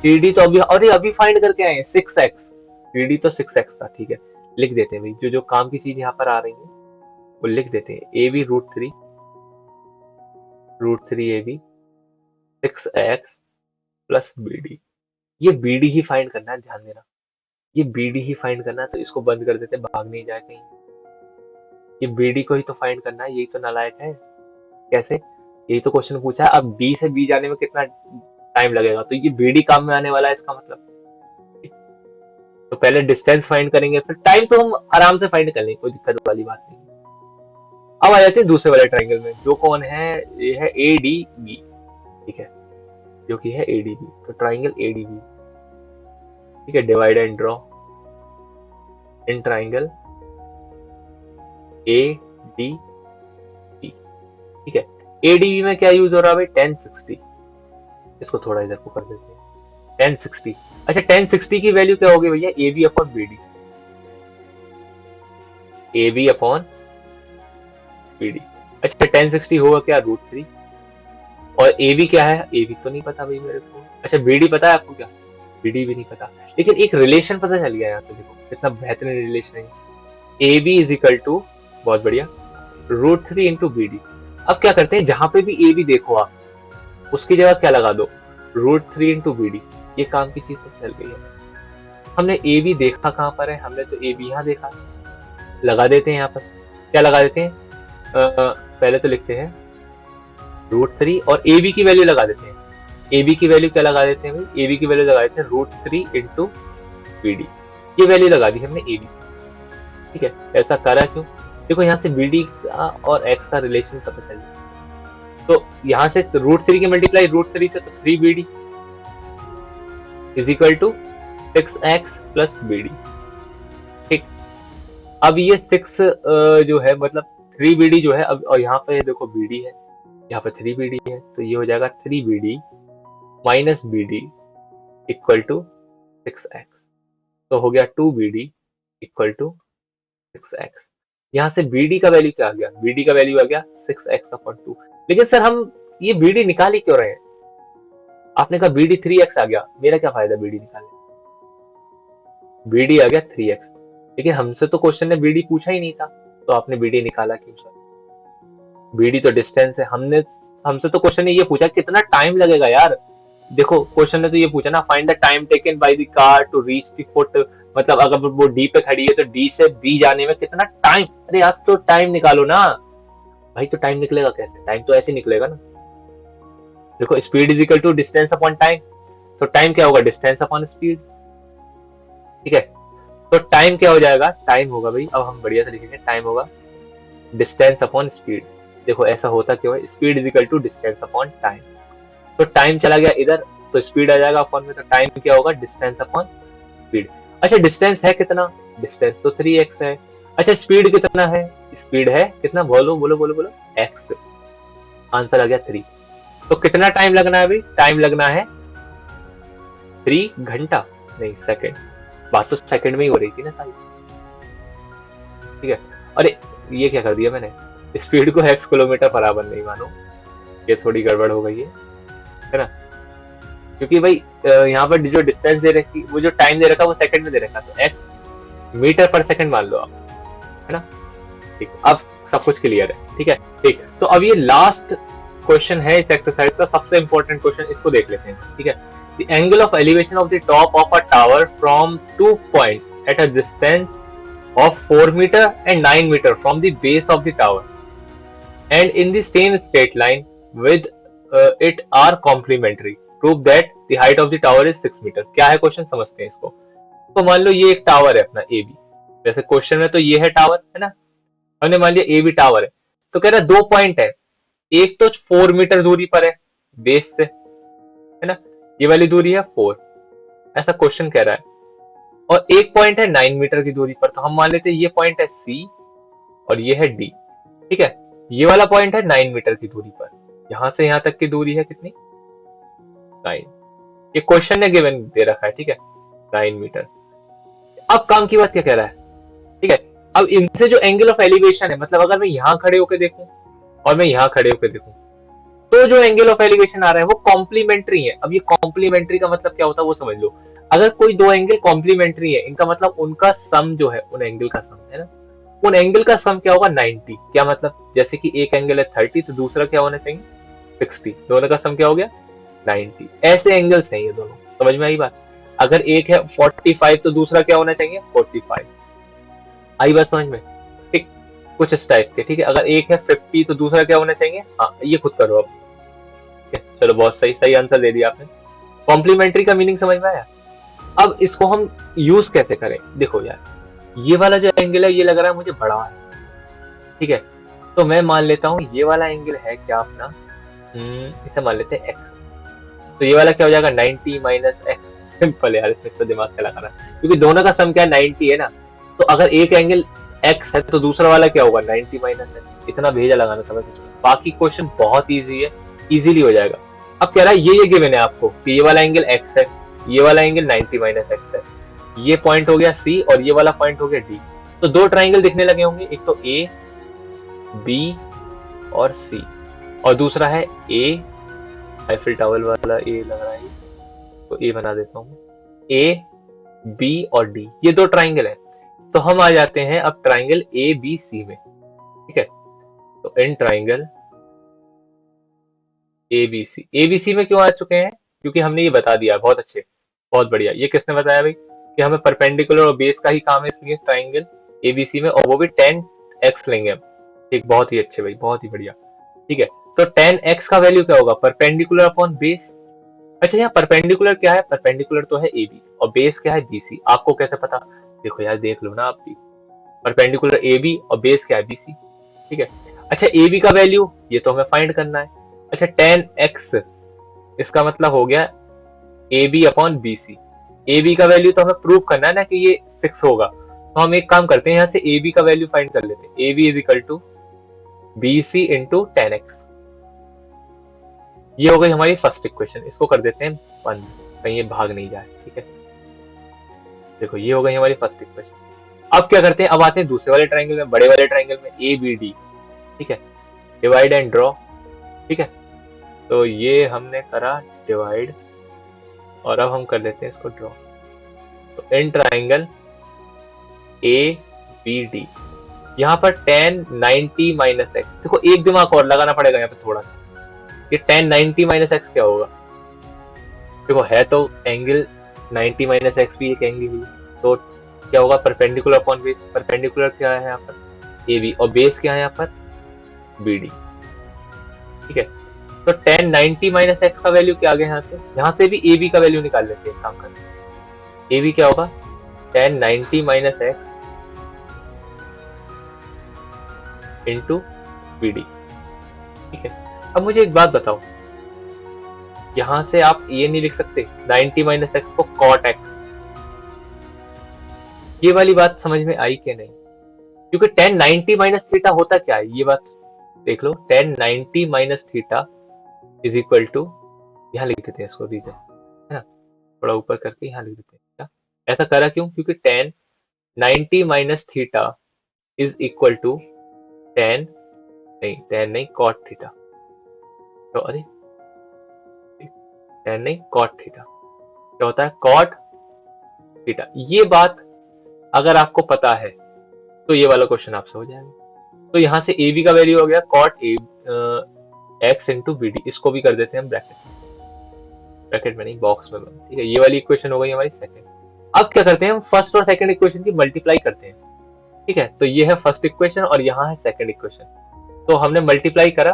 सी डी तो अभी, अरे अभी फाइंड करके आए 6x। सी डी तो 6x था। ठीक है, लिख देते हैं भाई, जो जो काम की चीज यहाँ पर आ रही है वो लिख देते हैं। A B √3 A B 6x plus B D. ये बी डी ही फाइंड करना है, ध्यान देना। ये बी डी ही फाइंड करना है, तो इसको बंद कर देते, भाग नहीं जाए कहीं। ये बी डी को ही तो फाइंड करना है, यही तो नालायक है। कैसे? यही तो क्वेश्चन पूछा है। अब डी से बी जाने में कितना टाइम लगेगा, तो ये बी डी काम में आने वाला है इसका मतलब। तो पहले डिस्टेंस फाइंड करेंगे, फिर टाइम तो हम आराम से फाइंड कर लेंगे, कोई दिक्कत वाली बात नहीं। अब आ जाते हैं दूसरे वाले ट्राइंगल में, जो कौन है? ये है ए डी बी। ठीक है, जो कि है ए डी बी। तो ट्राइंगल ए डी बी। ठीक है, divide and draw in triangle A D B. ठीक है, ए डी बी में क्या यूज हो रहा है भाई? 1060। इसको थोड़ा इधर को कर देते हैं, 1060। अच्छा 1060 की वैल्यू क्या होगी भैया? A B upon B D. A B upon B D. अच्छा 1060 होगा क्या? √3। और ए बी क्या है? ए बी तो नहीं पता भाई मेरे को। अच्छा बी डी पता है आपको क्या? बी डी भी नहीं पता, लेकिन एक रिलेशन पता चल गया यहाँ से। देखो कितना बेहतरीन रिलेशन है। A B is equal to, बहुत बढ़िया, √3 इंटू बी डी। अब क्या करते हैं, जहां पे भी ए बी देखो आप, उसकी जगह क्या लगा दो? √3 इंटू बी डी। ये काम की चीज तो चल गई है। हमने ए बी देखा कहाँ पर है? हमने तो ए बी यहाँ देखा। लगा देते हैं यहाँ पर। क्या लगा देते हैं? पहले तो लिखते हैं √3 और ए बी की वैल्यू लगा देते हैं। ए बी की वैल्यू क्या लगा देते हैं भाई? ए बी की वैल्यू लगा देते हैं √3 इंटू बी डी। ये वैल्यू लगा दी हमने ए बी। ठीक है, ऐसा करा क्यों? देखो यहाँ से बी डी का और एक्स का रिलेशन पता चल जाए। तो यहाँ से √3 की मल्टीप्लाई √3 से, तो 3 B D is equal to 6x plus B D. ठीक। अब ये 6 जो है मतलब 3 बी डी जो है, अब और यहाँ पे देखो बी डी है, यहाँ पे 3 बी डी है, तो ये हो जाएगा 3 B D minus B D equal to 6x। तो हो गया 2 B D equal to 6x। यहाँ से बी डी का वैल्यू क्या आ गया? बी डी का वैल्यू आ गया 6x अपॉन 2। लेकिन सर हम ये बी डी निकाल ही क्यों रहे हैं? आपने कहा बी डी 3x आ गया, मेरा क्या फायदा बी डी निकालने? बी डी आ गया 3x, लेकिन हमसे तो क्वेश्चन ने बी डी पूछा ही नहीं था। तो आपने BD निकाला क्यों सर? BD तो डिस्टेंस है। हमसे तो क्वेश्चन ने ये पूछा कितना टाइम लगेगा यार। देखो क्वेश्चन ने तो ये पूछा ना, find the time taken by the car to reach the foot, मतलब अगर वो D पे खड़ी है तो D से B जाने में कितना टाइम। अरे आप तो टाइम निकालो ना भाई। तो टाइम निकलेगा कैसे? टाइम तो ऐसे निकलेगा ना। देखो speed is equal to distance upon time, तो टाइम क्या होगा? Distance upon speed. ठीक है, तो टाइम क्या हो जाएगा? टाइम होगा भाई, अब हम बढ़िया से लिखेंगे, टाइम होगा डिस्टेंस अपॉन स्पीड। देखो ऐसा होता क्यों है? Speed is equal to distance upon time. तो टाइम चला गया इधर तो स्पीड आ जाएगा अपॉन में, तो टाइम क्या होगा? Distance upon speed. अच्छा डिस्टेंस है कितना? डिस्टेंस तो 3x है। अच्छा स्पीड कितना है? स्पीड है कितना? बोलो बोलो बोलो बोलो, x। आंसर आ गया 3। तो कितना टाइम लगना है भाई? टाइम लगना है 3 घंटा, नहीं सेकंड। बात तो सेकंड में ही हो रही थी ना सारी। ठीक है, अरे ये क्या कर दिया मैंने? स्पीड को x किलोमीटर पर आवर नहीं मानो, ये थोड़ी गड़बड़ हो गई है ना। क्योंकि भाई यहाँ पर जो डिस्टेंस दे रखी, वो जो टाइम दे रखा वो सेकंड में दे रखा, तो x मीटर पर सेकंड मान लो आप, है ना। ठीक, अब सब कुछ क्लियर है। ठीक है, ठीक, तो अब ये लास्ट क्वेश्चन है इस एक्सरसाइज का, सबसे इंपॉर्टेंट क्वेश्चन, इसको देख लेते हैं। ठीक है, the angle of elevation of the top of a tower from 2 points at a distance of 4 meter and 9 meter from the base of the tower and in the same straight line with it are complementary. Prove that the height of the tower is 6 meter. क्या है question, समझते हैं इसको। तो मान लो ये एक tower है अपना AB, जैसे क्वेश्चन में तो ये है टावर, है ना। हमने मान लिया AB टावर है, तो कह रहा है 2 पॉइंट है, एक तो 4 मीटर दूरी पर है बेस से, है ना, ये वाली दूरी है 4, ऐसा क्वेश्चन कह रहा है, और एक पॉइंट है 9 मीटर की दूरी पर। तो हम मान लेते हैं ये पॉइंट है C और ये है D। ठीक है, ये वाला पॉइंट है 9 मीटर की दूरी पर, यहां से यहां तक की दूरी है कितनी? 9। ये क्वेश्चन ने गिवन दे रखा है, ठीक है, 9 मीटर। अब काम की बात क्या कह रहा है? ठीक है, अब इनसे जो एंगल ऑफ एलिवेशन है, मतलब अगर मैं यहां खड़े होकर देखूं और मैं यहां खड़े होकर देखूं, तो जो एंगल ऑफ एलिवेशन आ रहा है वो कॉम्प्लीमेंट्री है। अब ये कॉम्प्लीमेंट्री का मतलब क्या होता है वो समझ लो। अगर कोई दो एंगल कॉम्प्लीमेंट्री है, इनका मतलब उनका सम जो है उन एंगल का सम है ना, उन एंगल का सम क्या होगा? 90। क्या मतलब? जैसे कि एक एंगल है 30 तो दूसरा क्या होना चाहिए? 60। दोनों का सम क्या हो गया? 90। ऐसे एंगल्स हैं ये दोनों, समझ में आई बात? अगर एक है 45 तो दूसरा क्या होना चाहिए? 45। आई बात समझ में? ठीक, कुछ इस टाइप के। ठीक है, अगर एक है 50 तो दूसरा क्या होना चाहिए? हाँ, ये खुद करो अब। चलो बहुत सही, सही आंसर दे दिया आपने। कॉम्प्लीमेंट्री का मीनिंग समझ में आया? अब इसको हम यूज कैसे करें? देखो यार, ये वाला जो एंगल है ये लग रहा है मुझे बड़ा है, ठीक है, तो मैं मान लेता हूँ ये वाला एंगल है क्या अपना, इसे मान लेते हैं x। तो ये वाला क्या हो जाएगा? 90 माइनस एक्स। सिंपल यार, इसमें तो दिमाग क्या लगाना, क्योंकि दोनों का सम क्या है? 90 है ना। तो अगर एक एंगल x है तो दूसरा वाला क्या होगा? 90 माइनस एक्स। इतना भेजा लगाना था बस इसमें, बाकी क्वेश्चन बहुत इजी है, इजीली हो जाएगा। अब कह रहा है ये गिवन है आपको कि ये वाला एंगल x है, ये वाला एंगल 90 माइनस एक्स है, ये पॉइंट हो गया C और ये वाला पॉइंट हो गया D। तो दो ट्राइंगल दिखने लगे होंगे, एक तो A B और C, और दूसरा है A, आईफिल टावर वाला A लग रहा है, तो A बना देता हूँ, A B और D, ये दो ट्राइंगल है। तो हम आ जाते हैं अब ट्राइंगल ABC में। ठीक है, तो इन ट्राइंगल ABC में क्यों आ चुके हैं? क्योंकि हमने ये बता दिया, बहुत अच्छे, बहुत बढ़िया। ये किसने बताया भाई कि हमें परपेंडिकुलर और बेस का ही काम है, इसलिए ट्राइंगल ABC में, और वो भी 10x लेंगे हम। ठीक, बहुत ही अच्छे भाई, बहुत ही बढ़िया। ठीक है, तो 10x का वैल्यू क्या होगा? Perpendicular upon base. अच्छा यहाँ परपेंडिकुलर क्या है? परपेंडिकुलर तो है AB और बेस क्या है? BC। आपको कैसे पता? देखो यार, देख लो ना आप भी, परपेंडिकुलर AB और बेस क्या है? BC। ठीक है, अच्छा AB का वैल्यू ये तो हमें फाइंड करना है। अच्छा 10x, इसका मतलब हो गया AB अपॉन BC। AB का वैल्यू तो हमें प्रूव करना है ना कि ये 6 होगा, तो हम एक काम करते हैं, यहाँ से AB का वैल्यू फाइंड कर लेते हैं। AB is equal to BC into 10x। ये हो गई हमारी फर्स्ट इक्वेशन, इसको कर देते हैं बंद, कहीं ये भाग नहीं जाए। ठीक है, देखो ये हो गई हमारी फर्स्ट इक्वेशन। अब क्या करते हैं? अब आते हैं दूसरे वाले ट्राइंगल में, बड़े वाले ट्राइंगल में ABD। ठीक है, डिवाइड एंड ड्रॉ। ठीक है, तो ये हमने करा डिवाइड, और अब हम कर लेते हैं इसको ड्रॉ। तो इन ट्राइंगल ABD, यहाँ पर tan 90 माइनस एक्स, देखो एक दिमाग और लगाना पड़ेगा यहाँ पे थोड़ा सा, ये tan 90 माइनस एक्स क्या होगा? देखो है तो एंगल 90 माइनस एक्स भी एक एंगल ही, तो क्या होगा? परपेंडिकुलर अपॉन बेस, परपेंडिकुलर क्या है यहाँ पर? ए बी, और बेस क्या है यहाँ पर? B D. ठीक है, तो tan 90 माइनस एक्स का वैल्यू क्या आ गया? यहाँ से भी ए बी का वैल्यू निकाल लेते हैं, काम करते। ए बी क्या होगा? tan 90 minus X into B D. ठीक है, अब मुझे एक बात बताओ, यहां से आप ये नहीं लिख सकते 90 माइनस एक्स को cot x? ये वाली बात समझ में आई क्या नहीं? क्योंकि tan 90 माइनस थीटा होता क्या है, ये बात देख लो। tan 90 minus theta is equal to, यहाँ लिख देते हैं इसको रीजन, है ना, थोड़ा ऊपर करके यहाँ लिख देते हैं। क्या ऐसा करा क्यों? क्योंकि tan 90 minus theta is equal to tan नहीं cot थीटा। तो अरे tan नहीं cot थीटा, क्या होता है? cot theta. ये बात अगर आपको पता है तो ये वाला क्वेश्चन आपसे हो जाएगा। तो यहाँ से ए बी का वैल्यू हो गया cot x into B D, इसको भी कर देते हैं हम ब्रैकेट में नहीं, बॉक्स में। ठीक है, ये वाली इक्वेशन हो गई हमारी सेकंड। अब क्या करते हैं हम? फर्स्ट और सेकंड इक्वेशन की मल्टीप्लाई करते हैं। ठीक है, तो ये है फर्स्ट इक्वेशन और यहाँ है सेकंड इक्वेशन। तो हमने मल्टीप्लाई करा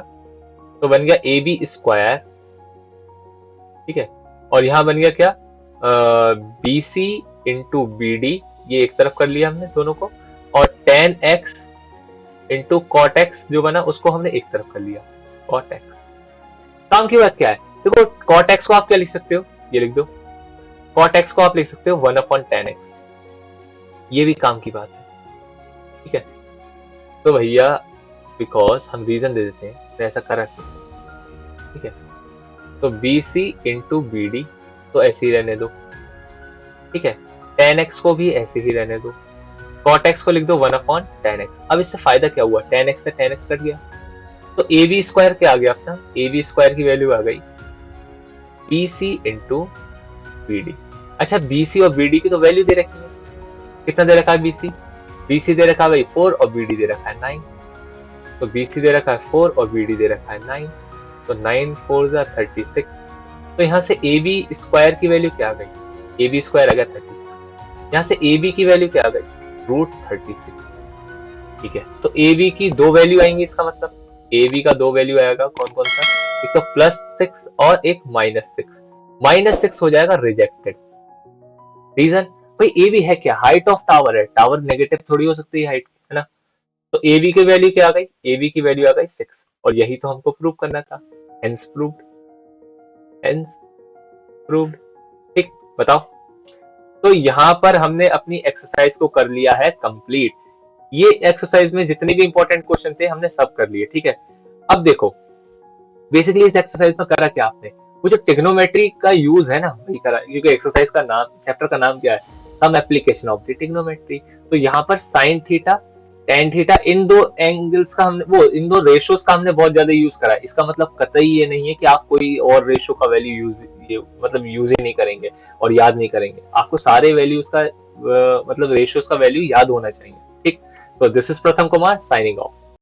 तो बन गया ए बी स्क्वायर। ठीक है, और यहाँ बन गया क्या? B C into B D, ये एक तरफ कर लिया हमने दोनों को, और tan x into cot x जो बना उसको हमने एक तरफ कर लिया, कॉट एक्स। काम की बात क्या है? देखो कॉट एक्स को आप क्या लिख सकते हो? ये लिख दो, कॉट एक्स को आप लिख सकते हो 1/tan x। ये भी काम की बात है। ठीक है, तो भैया बिकॉज हम रीजन दे देते हैं तो ऐसा करा। ठीक है, तो B C into B D तो ऐसे ही रहने दो। ठीक है, tan x को भी ऐसे ही रहने दो, cot x को लिख दो 1/tan x। अब इससे फायदा क्या हुआ? tan x से tan x कट गया, तो ए बी स्क्वायर क्या आ गया अपना? ए बी स्क्वायर की वैल्यू आ गई B C into B D. अच्छा, बी सी और बी डी की तो वैल्यू दे रखी है, कितना दे रखा है? बी सी दे रखा है भाई 4 और बी डी दे रखा है 9। तो बी सी दे रखा है 4 और बी डी दे रखा है 9, तो 9 4 36। तो यहाँ से ए बी स्क्वायर की वैल्यू क्या आ गई? ए बी स्क्वायर आ गया 36। यहाँ से ए बी की वैल्यू क्या आ गई? √36। ठीक है, तो ए बी की दो वैल्यू आएंगी, इसका मतलब ए बी का दो वैल्यू आएगा, कौन कौन सा? एक तो +6 और एक -6। -6 हो जाएगा रिजेक्टेड। रीजन भाई, ए बी है क्या? हाइट ऑफ टावर है, टावर नेगेटिव थोड़ी हो सकती है हाइट, है ना। तो ए बी की वैल्यू क्या आ गई? ए बी की वैल्यू आ गई 6, और यही तो हमको प्रूव करना था। Hence proved, hence proved. ठीक, बताओ। तो यहाँ पर हमने अपनी एक्सरसाइज को कर लिया है कंप्लीट। ये एक्सरसाइज में जितने भी इंपॉर्टेंट क्वेश्चन थे हमने सब कर लिए। ठीक है, अब देखो बेसिकली इस एक्सरसाइज में करा क्या आपने? वो जो ट्रिग्नोमेट्री का यूज है ना वही करा, क्योंकि एक्सरसाइज का नाम, चैप्टर का नाम क्या है? Some application of the trigonometry. तो यहाँ पर साइन थीटा, टेन थीटा, इन दो एंगल्स का हमने, वो इन दो रेशियोज का हमने बहुत ज्यादा यूज करा है। इसका मतलब कतई ये नहीं है कि आप कोई और रेशियो का वैल्यू यूज, ये मतलब यूज ही नहीं करेंगे और याद नहीं करेंगे। आपको सारे वैल्यूज का मतलब रेशियोज का वैल्यू याद होना चाहिए। ठीक, so this is Pratham Kumar signing off.